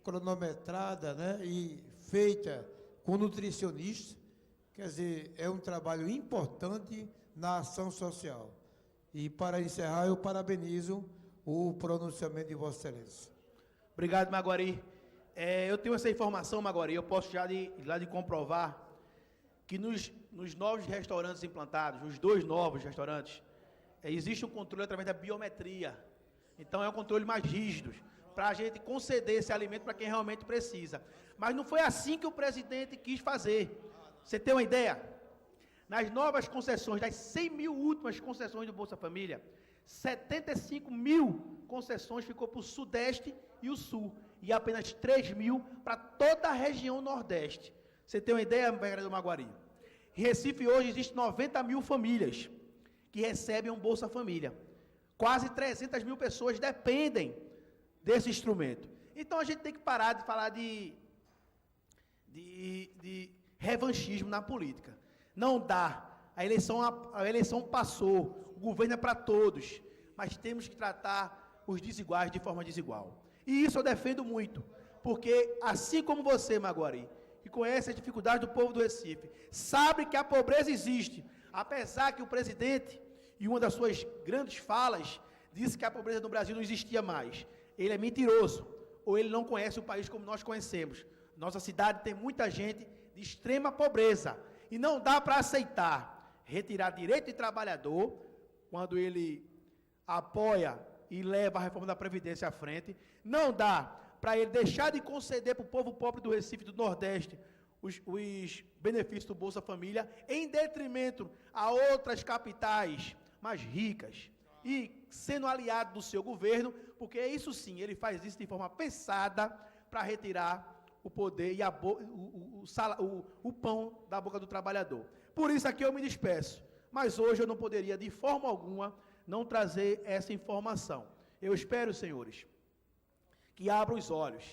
cronometrada, né, e feita com nutricionista, quer dizer, é um trabalho importante na ação social. E, para encerrar, eu parabenizo o pronunciamento de Vossa Excelência. Obrigado, Maguari. Eu tenho essa informação, Maguari, eu posso já de comprovar que nos novos restaurantes implantados, nos 2 novos restaurantes, existe um controle através da biometria. Então, é um controle mais rígido, para a gente conceder esse alimento para quem realmente precisa. Mas não foi assim que o presidente quis fazer. Você tem uma ideia? Nas novas concessões, das 100 mil últimas concessões do Bolsa Família, 75 mil concessões ficou para o Sudeste e o Sul, e apenas 3 mil para toda a região Nordeste. Você tem uma ideia, vereador Maguari? Em Recife, hoje, existem 90 mil famílias que recebem um Bolsa Família. Quase 300 mil pessoas dependem desse instrumento. Então, a gente tem que parar de falar de revanchismo na política. Não dá. A eleição passou. O governo é para todos. Mas temos que tratar os desiguais de forma desigual. E isso eu defendo muito. Porque, assim como você, Maguari, que conhece as dificuldades do povo do Recife, sabe que a pobreza existe. Apesar que o presidente, em uma das suas grandes falas, disse que a pobreza no Brasil não existia mais. Ele é mentiroso. Ou ele não conhece o país como nós conhecemos. Nossa cidade tem muita gente de extrema pobreza. E não dá para aceitar retirar direito de trabalhador, quando ele apoia e leva a reforma da Previdência à frente. Não dá para ele deixar de conceder para o povo pobre do Recife e do Nordeste os benefícios do Bolsa Família, em detrimento a outras capitais mais ricas, e sendo aliado do seu governo, porque isso sim, ele faz isso de forma pensada para retirar o poder e o pão da boca do trabalhador. Por isso aqui eu me despeço, mas hoje eu não poderia de forma alguma não trazer essa informação. Eu espero, senhores, que abram os olhos.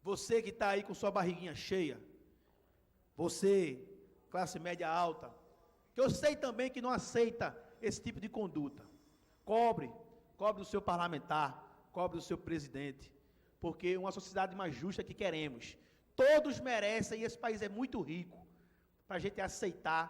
Você que está aí com sua barriguinha cheia, você, classe média alta, que eu sei também que não aceita esse tipo de conduta. Cobre do seu parlamentar, cobre do seu presidente, porque uma sociedade mais justa que queremos. Todos merecem, e esse país é muito rico, para a gente aceitar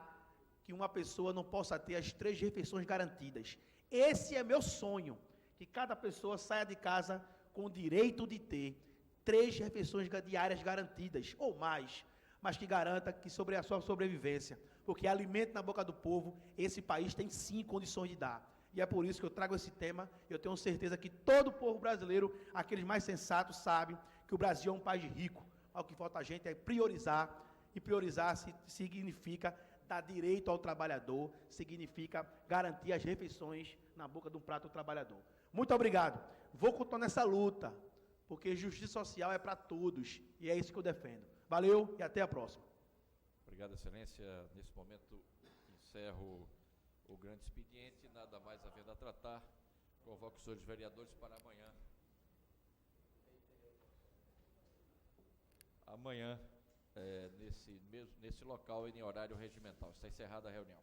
que uma pessoa não possa ter as 3 refeições garantidas. Esse é meu sonho, que cada pessoa saia de casa com o direito de ter 3 refeições diárias garantidas, ou mais, mas que garanta que sobre a sua sobrevivência, porque alimento na boca do povo, esse país tem sim condições de dar. E é por isso que eu trago esse tema. Eu tenho certeza que todo o povo brasileiro, aqueles mais sensatos, sabem que o Brasil é um país rico. O que falta a gente é priorizar, e priorizar significa dar direito ao trabalhador, significa garantir as refeições na boca de um prato do trabalhador. Muito obrigado. Vou continuar nessa luta, porque justiça social é para todos, e é isso que eu defendo. Valeu e até a próxima. Obrigado, Excelência. Nesse momento, encerro o grande expediente, nada mais havendo a tratar. Convoco os senhores vereadores para amanhã. Amanhã, nesse local e em horário regimental. Está encerrada a reunião.